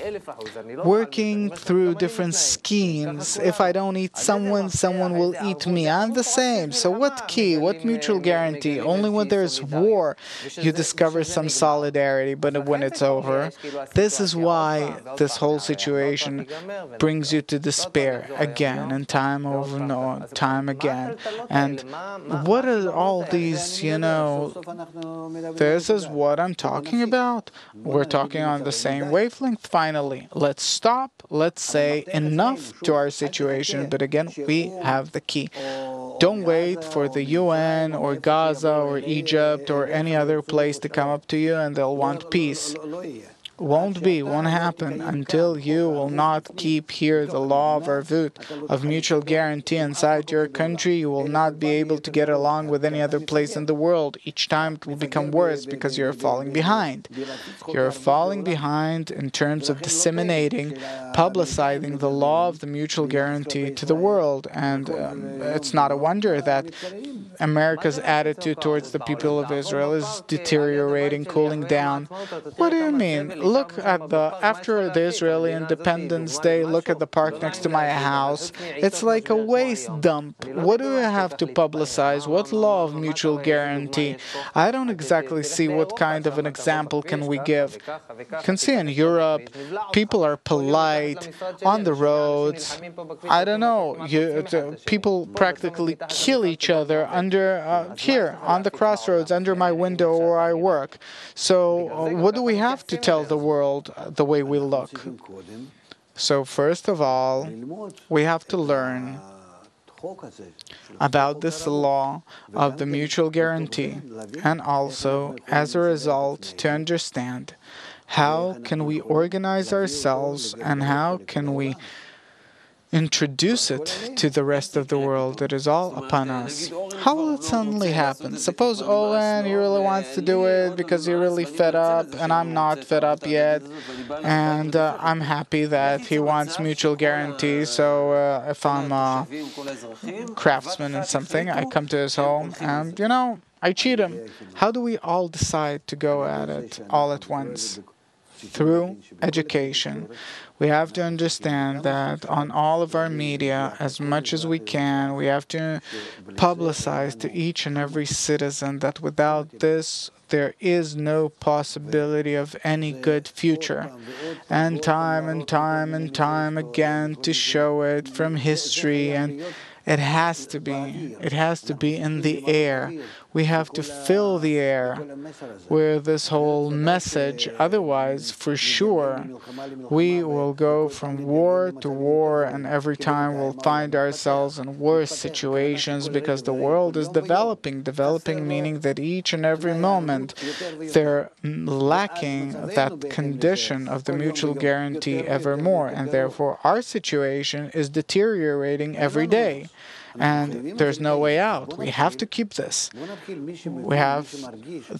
Speaker 1: working through different schemes. If I don't eat someone, someone will eat me. I'm the same. So what key? What mutual guarantee? Only when there's war you discover some solidarity, but when it's over, this is why this whole situation brings you to despair again and time over time again. And what are all these, this is what I'm talking about. We're talking on the same wavelength finally. Let's stop. Let's say enough to our situation. But again, we have the key. Don't wait for the UN or Gaza or Egypt or any other place to come up to you and they'll want peace. Won't happen until you will not keep here the law of Arvut, of mutual guarantee inside your country. You will not be able to get along with any other place in the world. Each time it will become worse because you're falling behind. You're falling behind in terms of disseminating, publicizing the law of the mutual guarantee to the world. And it's not a wonder that America's attitude towards the people of Israel is deteriorating, cooling down. What do you mean? Look at after the Israeli Independence Day, look at the park next to my house. It's like a waste dump. What do I have to publicize? What law of mutual guarantee? I don't exactly see what kind of an example can we give. You can see in Europe, people are polite on the roads. I don't know. People practically kill each other here on the crossroads under my window where I work. So what do we have to tell the world the way we look? So first of all, we have to learn about this law of the mutual guarantee, and also, as a result, to understand how can we organize ourselves and how can we introduce it to the rest of the world. It is all upon us. How will it suddenly happen? Suppose Owen, he really wants to do it because you're really fed up, and I'm not fed up yet, and I'm happy that he wants mutual guarantee. So if I'm a craftsman in something, I come to his home, and I cheat him. How do we all decide to go at it all at once? Through education. We have to understand that on all of our media, as much as we can, we have to publicize to each and every citizen that without this, there is no possibility of any good future. And time and time and time again to show it from history, and it has to be. It has to be in the air. We have to fill the air with this whole message. Otherwise, for sure, we will go from war to war, and every time we'll find ourselves in worse situations because the world is developing. Developing meaning that each and every moment they're lacking that condition of the mutual guarantee ever more, and therefore our situation is deteriorating every day. And there's no way out. We have to keep this. We have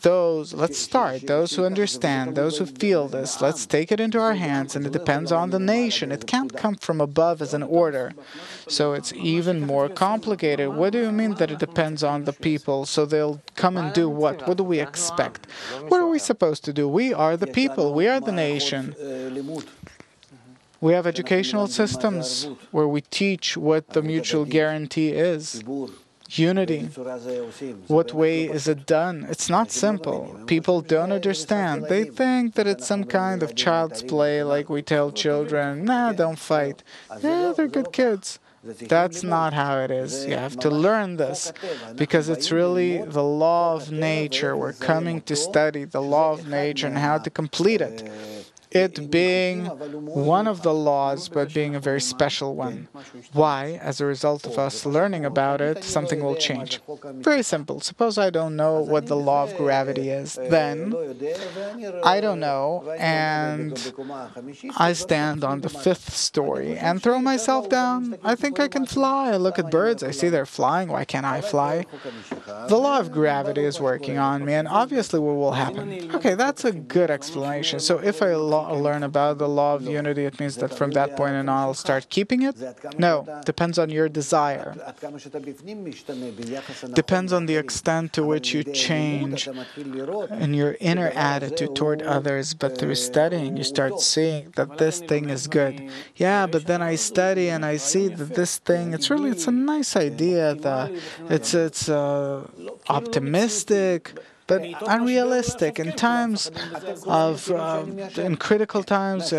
Speaker 1: those, let's start, those who understand, those who feel this. Let's take it into our hands, and it depends on the nation. It can't come from above as an order. So it's even more complicated. What do you mean that it depends on the people? So they'll come and do what? What do we expect? What are we supposed to do? We are the people. We are the nation. We have educational systems where we teach what the mutual guarantee is. Unity. What way is it done? It's not simple. People don't understand. They think that it's some kind of child's play, like we tell children, nah, don't fight. Yeah, they're good kids. That's not how it is. You have to learn this, because it's really the law of nature. We're coming to study the law of nature and how to complete it. It being one of the laws, but being a very special one. Why? As a result of us learning about it, something will change. Very simple. Suppose I don't know what the law of gravity is. Then, I don't know, and I stand on the 5th story and throw myself down. I think I can fly. I look at birds, I see they're flying. Why can't I fly? The law of gravity is working on me, and obviously what will happen? Okay, that's a good explanation. So if I learn about the law of unity, it means that from that point on I'll start keeping it? No, depends on your desire. Depends on the extent to which you change in your inner attitude toward others. But through studying, you start seeing that this thing is good. Yeah, but then I study and I see that this thing, it's a nice idea, that it's optimistic, but unrealistic. In times of, in critical times,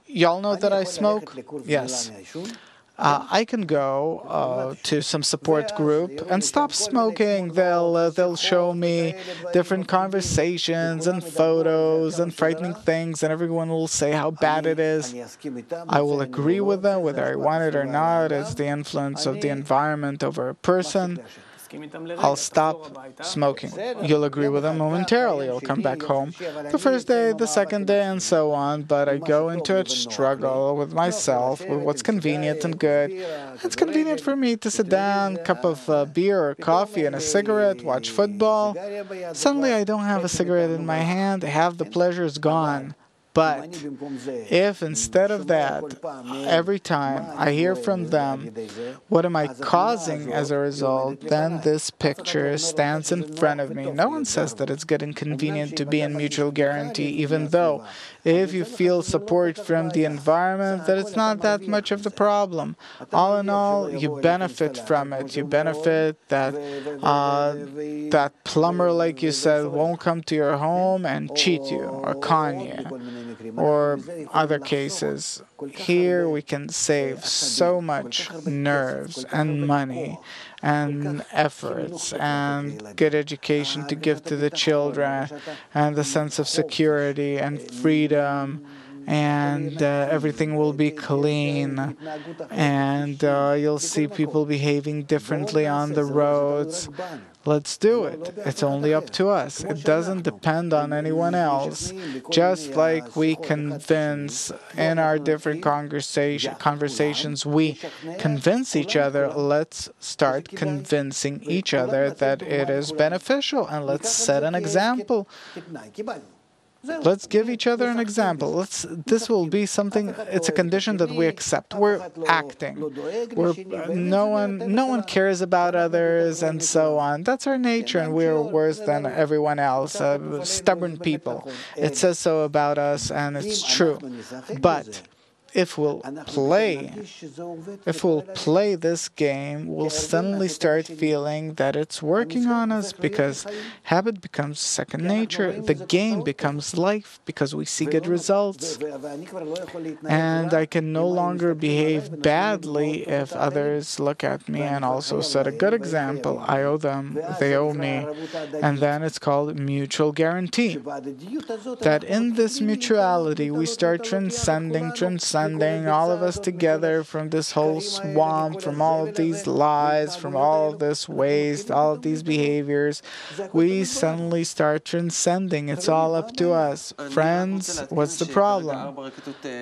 Speaker 1: y'all know that I smoke? Yes. I can go to some support group and stop smoking. They'll show me different conversations and photos and frightening things, and everyone will say how bad it is. I will agree with them, whether I want it or not. It's the influence of the environment over a person. I'll stop smoking. You'll agree with them momentarily. I'll come back home the first day, the second day, and so on. But I go into a struggle with myself, with what's convenient and good. It's convenient for me to sit down, cup of beer or coffee and a cigarette, watch football. Suddenly I don't have a cigarette in my hand. Half the pleasure is gone. But if instead of that, every time I hear from them, what am I causing as a result, then this picture stands in front of me. No one says that it's good and convenient to be in mutual guarantee, even though if you feel support from the environment, that it's not that much of the problem. All in all, you benefit from it. You benefit that that plumber, like you said, won't come to your home and cheat you or con you, or other cases. Here we can save so much nerves and money and efforts and good education to give to the children, and the sense of security and freedom and everything will be clean, and you'll see people behaving differently on the roads. Let's do it. It's only up to us. It doesn't depend on anyone else. Just like we convince in our different conversations, we convince each other, let's start convincing each other that it is beneficial, and let's set an example. Let's give each other an example. This will be something, it's a condition that we accept. We're acting. No one cares about others and so on. That's our nature, and we're worse than everyone else. Stubborn people. It says so about us, and it's true. But if we'll play this game, we'll suddenly start feeling that it's working on us, because habit becomes second nature. The game becomes life because we see good results. And I can no longer behave badly if others look at me and also set a good example. I owe them, they owe me. And then it's called mutual guarantee. That in this mutuality we start transcending all of us together from this whole swamp, from all of these lies, from all of this waste, all of these behaviors. We suddenly start transcending. It's all up to us. Friends, what's the problem?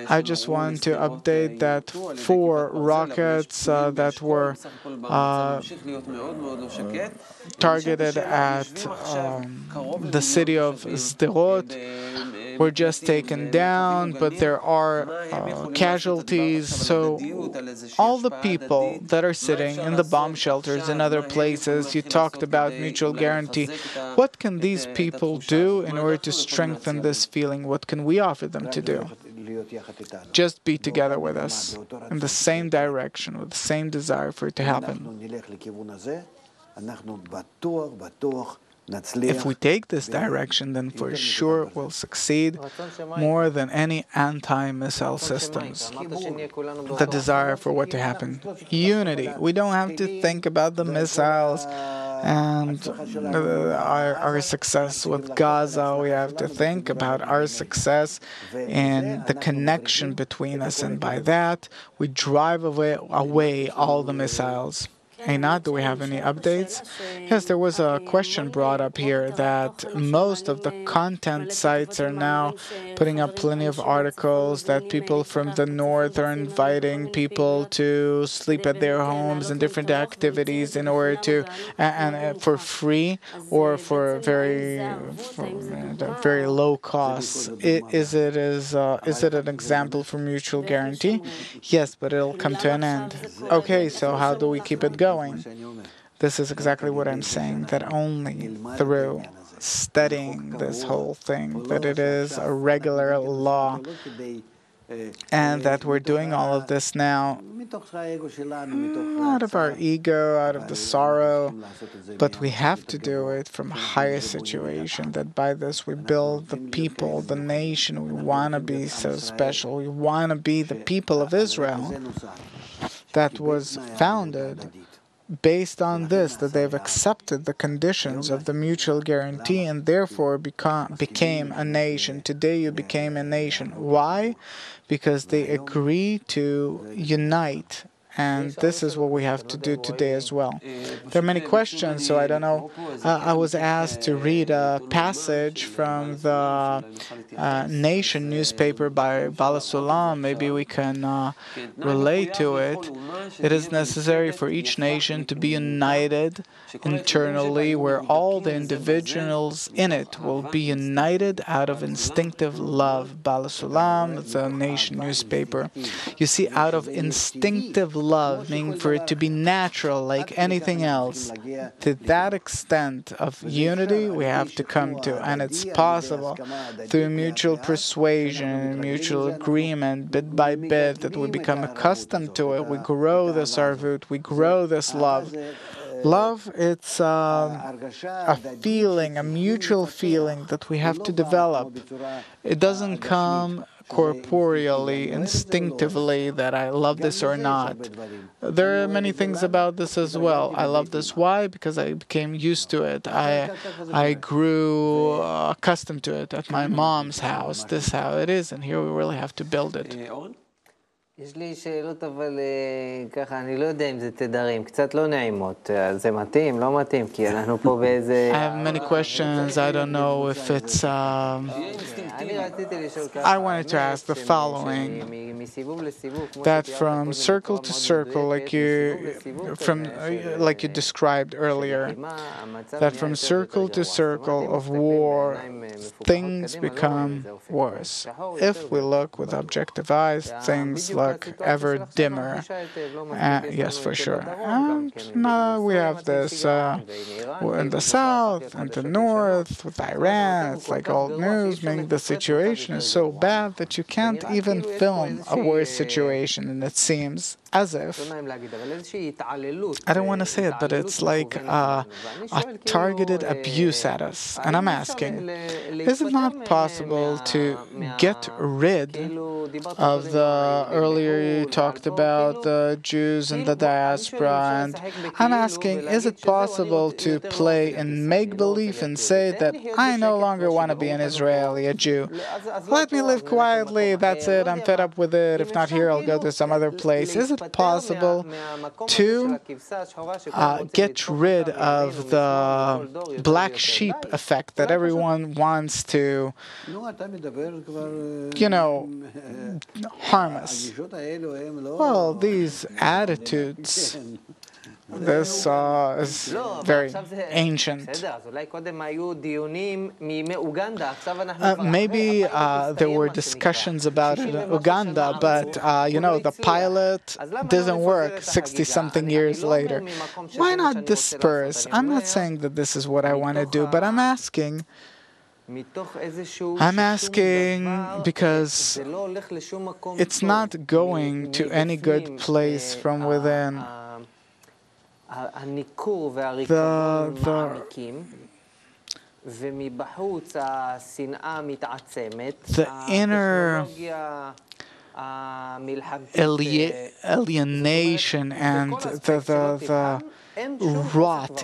Speaker 1: I just want to update that 4 rockets that were targeted at the city of Sderot were just taken down, but there are casualties. So all the people that are sitting in the bomb shelters and other places, you talked about mutual guarantee. What can these people do in order to strengthen this feeling? What can we offer them to do? Just be together with us in the same direction, with the same desire for it to happen. If we take this direction, then for sure we'll succeed more than any anti-missile systems. The desire for what to happen. Unity. We don't have to think about the missiles and our success with Gaza. We have to think about our success and the connection between us, and by that we drive away all the missiles. Einat, do we have any updates? Yes, there was a question brought up here that most of the content sites are now putting up plenty of articles that people from the north are inviting people to sleep at their homes and different activities in order to, and for free or for very low costs. Is it an example for mutual guarantee? Yes, but it'll come to an end. Okay, so how do we keep it going? This is exactly what I'm saying, that only through studying this whole thing, that it is a regular law, and that we're doing all of this now out of our ego, out of the sorrow, but we have to do it from a higher situation, that by this we build the people, the nation. We want to be so special. We want to be the people of Israel that was founded based on this, that they've accepted the conditions of the mutual guarantee and therefore became a nation. Today you became a nation. Why? Because they agree to unite. And this is what we have to do today as well. There are many questions, so I don't know. I was asked to read a passage from the Nation newspaper by Bala Sulam. Maybe we can relate to it. It is necessary for each nation to be united internally, where all the individuals in it will be united out of instinctive love. Bala Sulam, the Nation newspaper. You see, out of instinctive love, meaning for it to be natural like anything else. To that extent of unity we have to come to, and it's possible through mutual persuasion, mutual agreement, bit by bit, that we become accustomed to it. We grow this arvut, we grow this love. Love, it's a feeling, a mutual feeling that we have to develop. It doesn't come corporeally, instinctively, that I love this or not. There are many things about this as well. I love this. Why? Because I became used to it. I grew accustomed to it at my mom's house. This is how it is, and here we really have to build it.
Speaker 2: יש לי שאלות, אבל ככה, אני לא יודע אם זה תדרים, קצת לא נעימות. זה מתאים, לא מתאים, כי אנחנו פה באיזה...
Speaker 1: I have many questions. I don't know if it's... I wanted to ask the following, that from circle to circle, like you described earlier, that from circle to circle of war, things become worse. If we look with objective eyes, things look ever dimmer. Yes, for sure. And now we have this in the south and the north with Iran. It's like old news, meaning the situation is so bad that you can't even film a worse situation, and it seems as if, I don't want to say it, but it's like a targeted abuse at us. And I'm asking, is it not possible to get rid of the, earlier you talked about the Jews and the diaspora, and I'm asking, is it possible to play in make-believe and say that I no longer want to be an Israeli, a Jew? Let me live quietly, that's it, I'm fed up with it. If not here, I'll go to some other place. Is it possible to get rid of the black sheep effect that everyone wants to, harm us? Well, these attitudes, this is very ancient. Maybe there were discussions about it in Uganda, but the pilot doesn't work 60-something years later. Why not disperse? I'm not saying that this is what I want to do, but I'm asking because it's not going to any good place from within. The inner alienation and the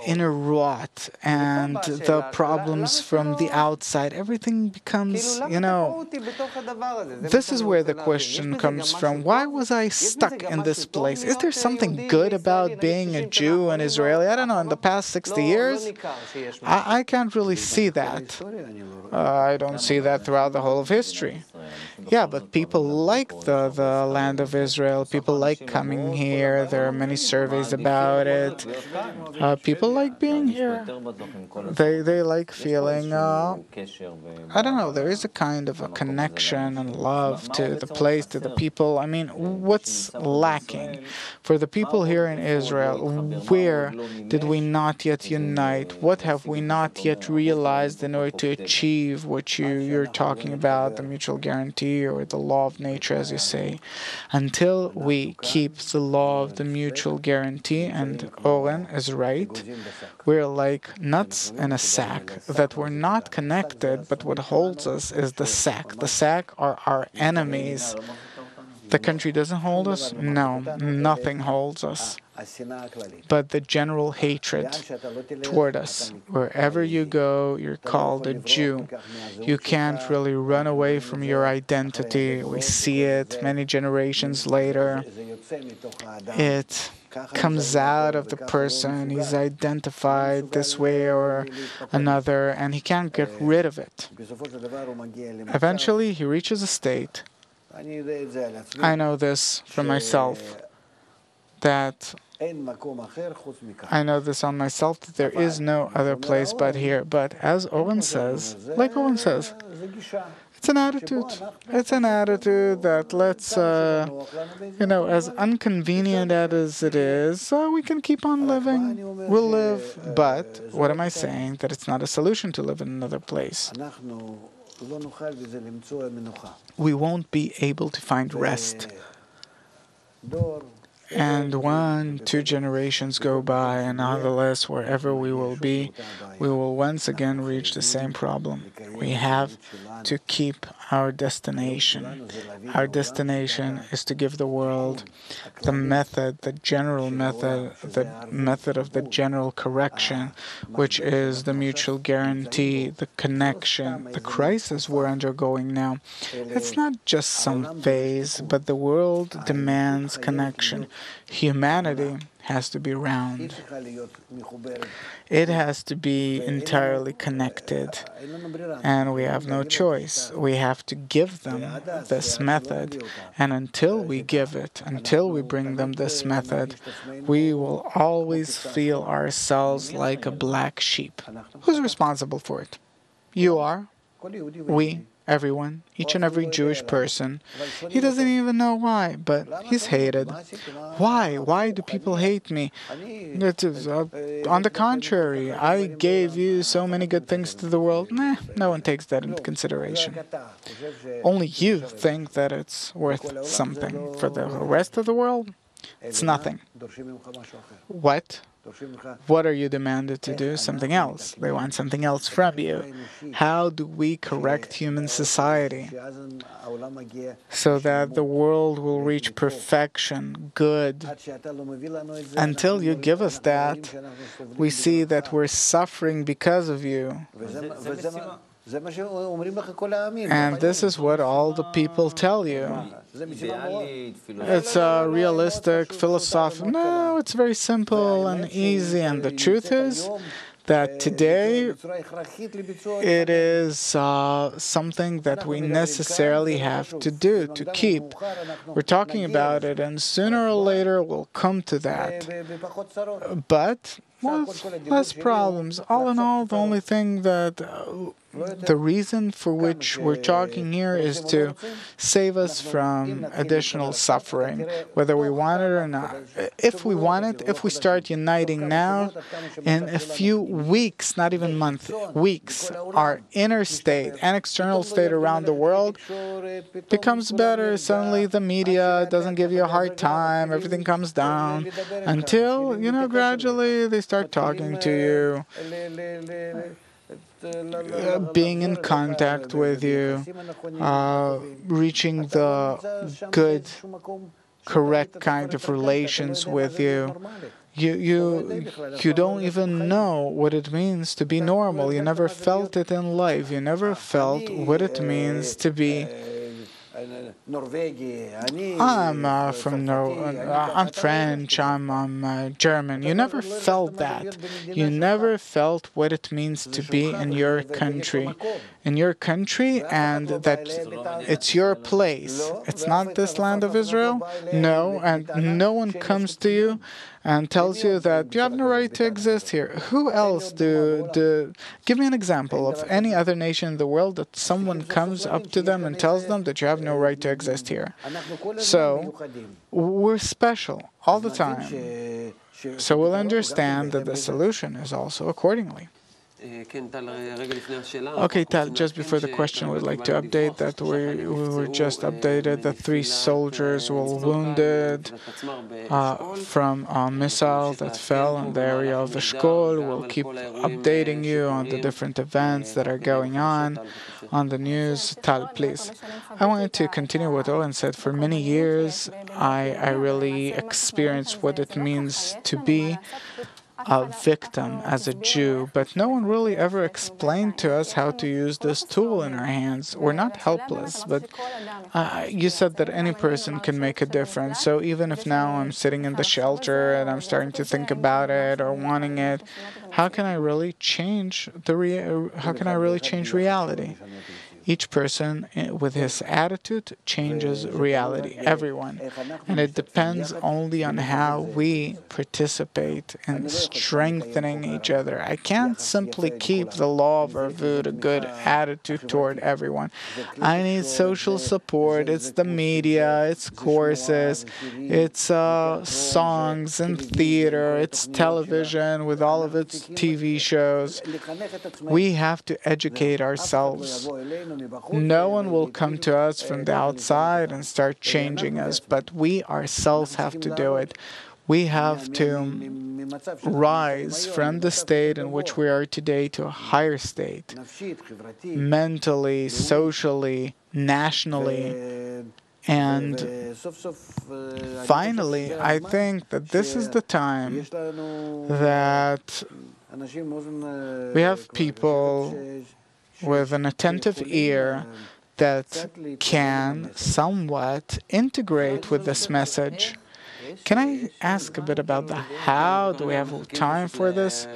Speaker 1: inner rot, and the problems from the outside, everything becomes, this is where the question comes from. Why was I stuck in this place? Is there something good about being a Jew and Israeli? I don't know, in the past 60 years, I can't really see that. I don't see that throughout the whole of history. Yeah, but people like the land of Israel. People like coming here. There are many surveys about it. People like being here. They like feeling, I don't know, there is a kind of a connection and love to the place, to the people. I mean, what's lacking? For the people here in Israel, where did we not yet unite? What have we not yet realized in order to achieve what you're talking about, the mutual guarantee or the law of nature, as you say? Until we keep the law of the mutual guarantee, and Oren is right, we're like nuts in a sack that we're not connected, but what holds us is the sack. The sack are our enemies. The country doesn't hold us? No, nothing holds us. But the general hatred toward us. Wherever you go, you're called a Jew. You can't really run away from your identity. We see it many generations later. It comes out of the person. He's identified this way or another, and he can't get rid of it. Eventually, he reaches a state. I know this from myself, that there is no other place but here. But as Owen says, it's an attitude. It's an attitude that let's, as inconvenient as it is, we can keep on living. We'll live. But what am I saying? That it's not a solution to live in another place. We won't be able to find rest. And 1, 2 generations go by, and nonetheless, wherever we will be, we will once again reach the same problem. We have to keep our destination. Our destination is to give the world the method, the method of the general correction, which is the mutual guarantee, the connection, the crisis we're undergoing now. It's not just some phase, but the world demands connection. Humanity has to be round. It has to be entirely connected. And we have no choice. We have to give them this method. And until we give it, until we bring them this method, we will always feel ourselves like a black sheep. Who's responsible for it? You are. We. Everyone, each and every Jewish person. He doesn't even know why, but he's hated. Why? Why do people hate me? On the contrary, I gave you so many good things to the world. Nah, no one takes that into consideration. Only you think that it's worth something. For the rest of the world, it's nothing. What? What are you demanded to do? Something else. They want something else from you. How do we correct human society so that the world will reach perfection, good? Until you give us that, we see that we're suffering because of you. And this is what all the people tell you. It's a realistic, philosophical. No, it's very simple and easy. And the truth is that today it is something that we necessarily have to do, to keep. We're talking about it, and sooner or later we'll come to that. But with less problems. All in all, the only thing that the reason for which we're talking here is to save us from additional suffering, whether we want it or not. If we want it, if we start uniting now, in a few weeks, not even months, weeks, our inner state and external state around the world becomes better. Suddenly the media doesn't give you a hard time, everything comes down, until, gradually they start talking to you, being in contact with you, reaching the good, correct kind of relations with you. You don't even know what it means to be normal. You never felt it in life. You never felt what it means to be. I'm from I'm French, I'm German. You never felt that. You never felt what it means to be in your country. In your country, and that it's your place. It's not this land of Israel. No, and no one comes to you and tells you that you have no right to exist here. Who else give me an example of any other nation in the world that someone comes up to them and tells them that you have no right to exist here. So we're special all the time. So we'll understand that the solution is also accordingly. Okay, Tal, just before the question, we'd like to update that we were just updated that 3 soldiers were wounded from a missile that fell in the area of Eshkol. We'll keep updating you on the different events that are going on the news. Tal, please. I wanted to continue what Owen said. For many years, I really experienced what it means to be a victim as a Jew, but no one really ever explained to us how to use this tool in our hands. We're not helpless, but you said that any person can make a difference. So even if now I'm sitting in the shelter and I'm starting to think about it or wanting it, how can I really change reality? Each person with his attitude changes reality, everyone. And it depends only on how we participate in strengthening each other. I can't simply keep the law of Arvut, a good attitude toward everyone. I need social support. It's the media, it's courses, it's songs and theater, it's television with all of its TV shows. We have to educate ourselves. No one will come to us from the outside and start changing us, but we ourselves have to do it. We have to rise from the state in which we are today to a higher state, mentally, socially, nationally. And finally, I think that this is the time that we have people with an attentive ear that can somewhat integrate with this message. Can I ask a bit about the how? Do we have time for this?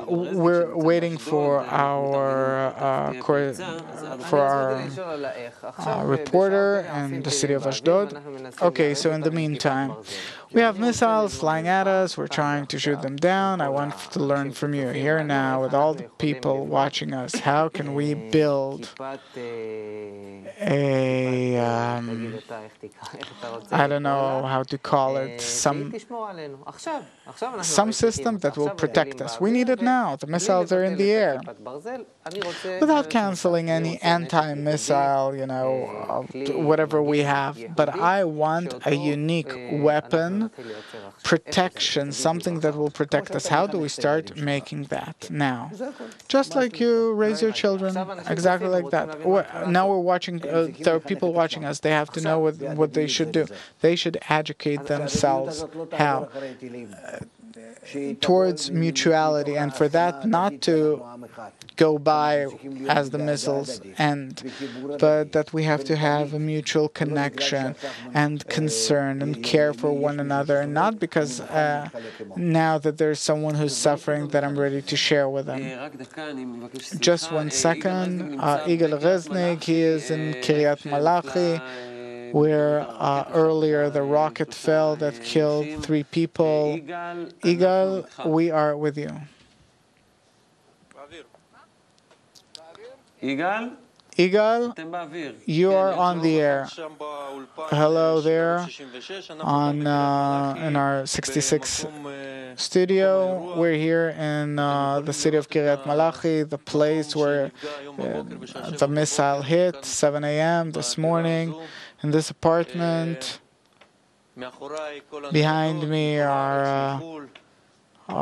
Speaker 1: We're waiting for our reporter in the city of Ashdod. Okay, so in the meantime, we have missiles flying at us. We're trying to shoot them down. I want to learn from you here now, with all the people watching us. How can we build a I don't know how to call it, some system that will protect us. We need it now. The missiles are in the air. Without canceling any anti-missile, whatever we have. But I want a unique weapon protection, something that will protect us. How do we start making that now? Just like you raise your children, exactly like that. Now we're watching, there are people watching us. They have to know what they should do. They should educate themselves. How? Towards mutuality, and for that not to go by as the missiles end, but that we have to have a mutual connection and concern and care for one another, and not because now that there's someone who's suffering that I'm ready to share with them. Just 1 second. Igal Reznik, he is in Kiryat Malachi, where earlier the rocket fell that killed 3 people. Igal, we are with you. Igal, you are on the air. Hello there. In our 66 studio, we're here in the city of Kiryat Malachi, the place where the missile hit, 7 a.m. this morning. In this apartment, behind me are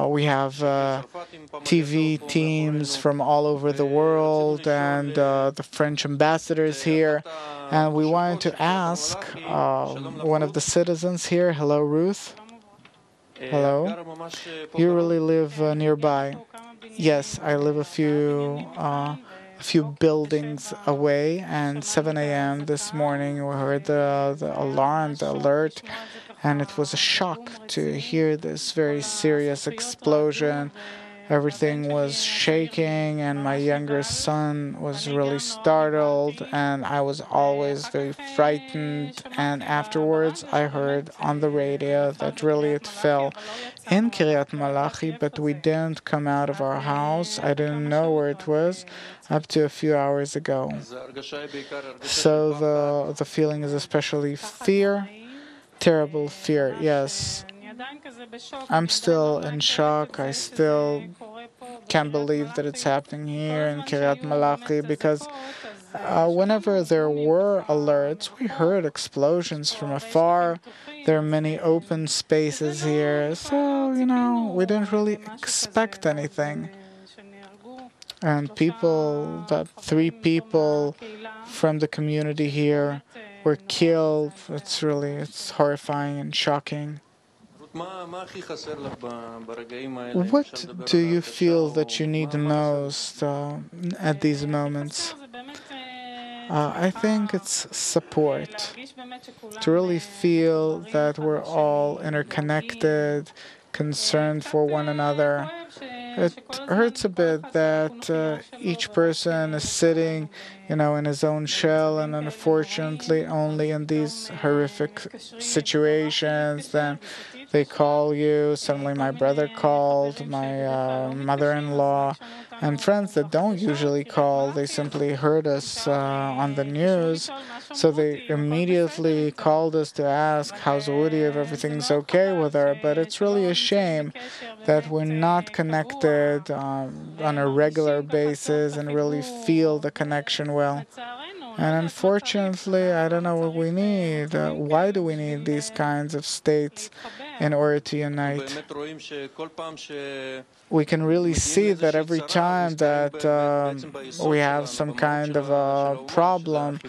Speaker 1: we have TV teams from all over the world, and the French ambassadors here. And we wanted to ask one of the citizens here. Hello, Ruth. Hello. You really live nearby? Yes, I live a few buildings away, and 7 a.m. this morning we heard the alarm, the alert, and it was a shock to hear this very serious explosion. Everything was shaking, and my younger son was really startled, and I was always very frightened. And afterwards, I heard on the radio that really it fell in Kiryat Malachi, but we didn't come out of our house. I didn't know where it was up to a few hours ago. So the feeling is especially fear, terrible fear, yes. I'm still in shock. I still can't believe that it's happening here in Kiryat Malachi, because whenever there were alerts, we heard explosions from afar. There are many open spaces here, so, we didn't really expect anything. And 3 people from the community here were killed. It's horrifying and shocking. What do you feel that you need the most at these moments? I think it's support. To really feel that we're all interconnected, concerned for one another. It hurts a bit that each person is sitting, in his own shell, and unfortunately only in these horrific situations. Then they call you. Suddenly my brother called, my mother-in-law And friends that don't usually call, they simply heard us on the news, so they immediately called us to ask how's Woody, if everything's okay with her. But it's really a shame that we're not connected on a regular basis and really feel the connection well. And unfortunately, I don't know what we need. Why do we need these kinds of states in order to unite? We can really see that every time that we have some kind of a problem,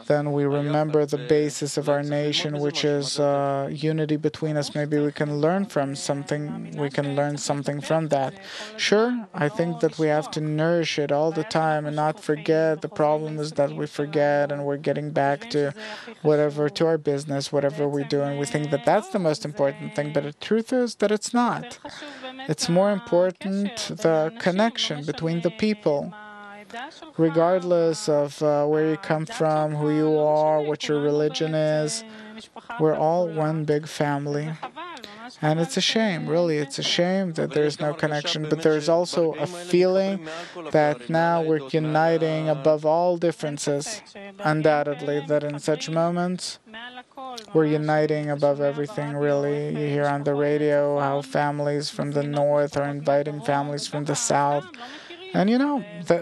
Speaker 1: then we remember the basis of our nation, which is unity between us. Maybe we can learn from something. We can learn something from that. Sure, I think that we have to nourish it all the time and not forget. The problem is that we forget and we're getting back to whatever, to our business, whatever we do, and we think that that's the most important thing. But the truth is that it's not. It's more important the connection between the people. Regardless of where you come from, who you are, what your religion is, we're all one big family. And it's a shame, really, it's a shame that there's no connection, but there's also a feeling that now we're uniting above all differences. Undoubtedly, that in such moments, we're uniting above everything, really. You hear on the radio how families from the north are inviting families from the south. And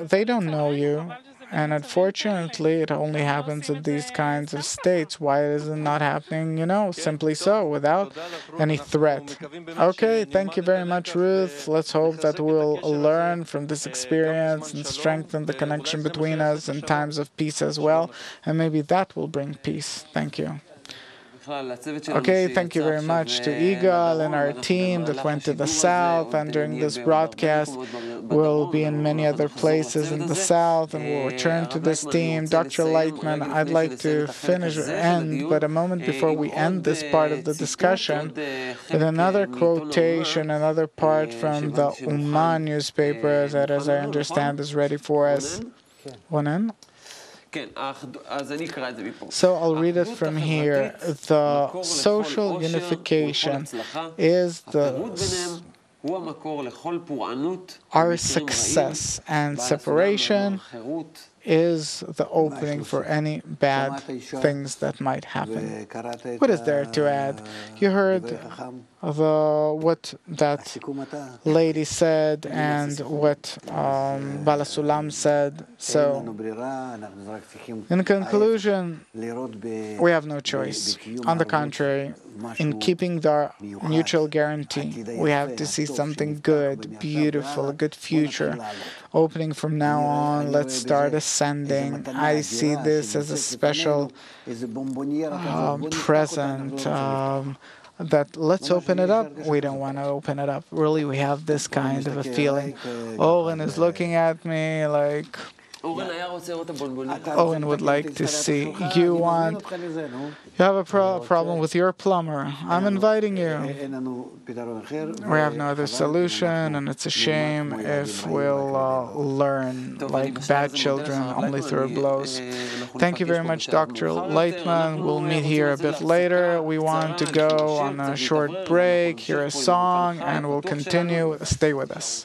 Speaker 1: they don't know you. And unfortunately, it only happens in these kinds of states. Why is it not happening, simply so, without any threat? Okay, thank you very much, Ruth. Let's hope that we'll learn from this experience and strengthen the connection between us in times of peace as well. And maybe that will bring peace. Thank you. Okay, thank you very much to Igal and our team that went to the south, and during this broadcast we'll be in many other places in the south, and we'll return to this team. Dr. Lightman, I'd like to end, but a moment before we end this part of the discussion, with another quotation, another part from the Uman newspaper that, as I understand, is ready for us. One in? So I'll read it from here. The social unification is our success, and separation is the opening for any bad things that might happen. What is there to add? You heard what that lady said and what Bala Sulam said. So, in conclusion, we have no choice. On the contrary, in keeping the mutual guarantee, we have to see something good, beautiful, a good future opening from now on. Let's start ascending. I see this as a special present. That let's open it up. We don't want to open it up. Really, we have this kind of a feeling. Owen is looking at me like Owen would like to see. You have a problem with your plumber. I'm inviting you. We have no other solution, and it's a shame if we'll learn like bad children only through blows. Thank you very much, Dr. Lightman. We'll meet here a bit later. We want to go on a short break, hear a song, and we'll continue. Stay with us.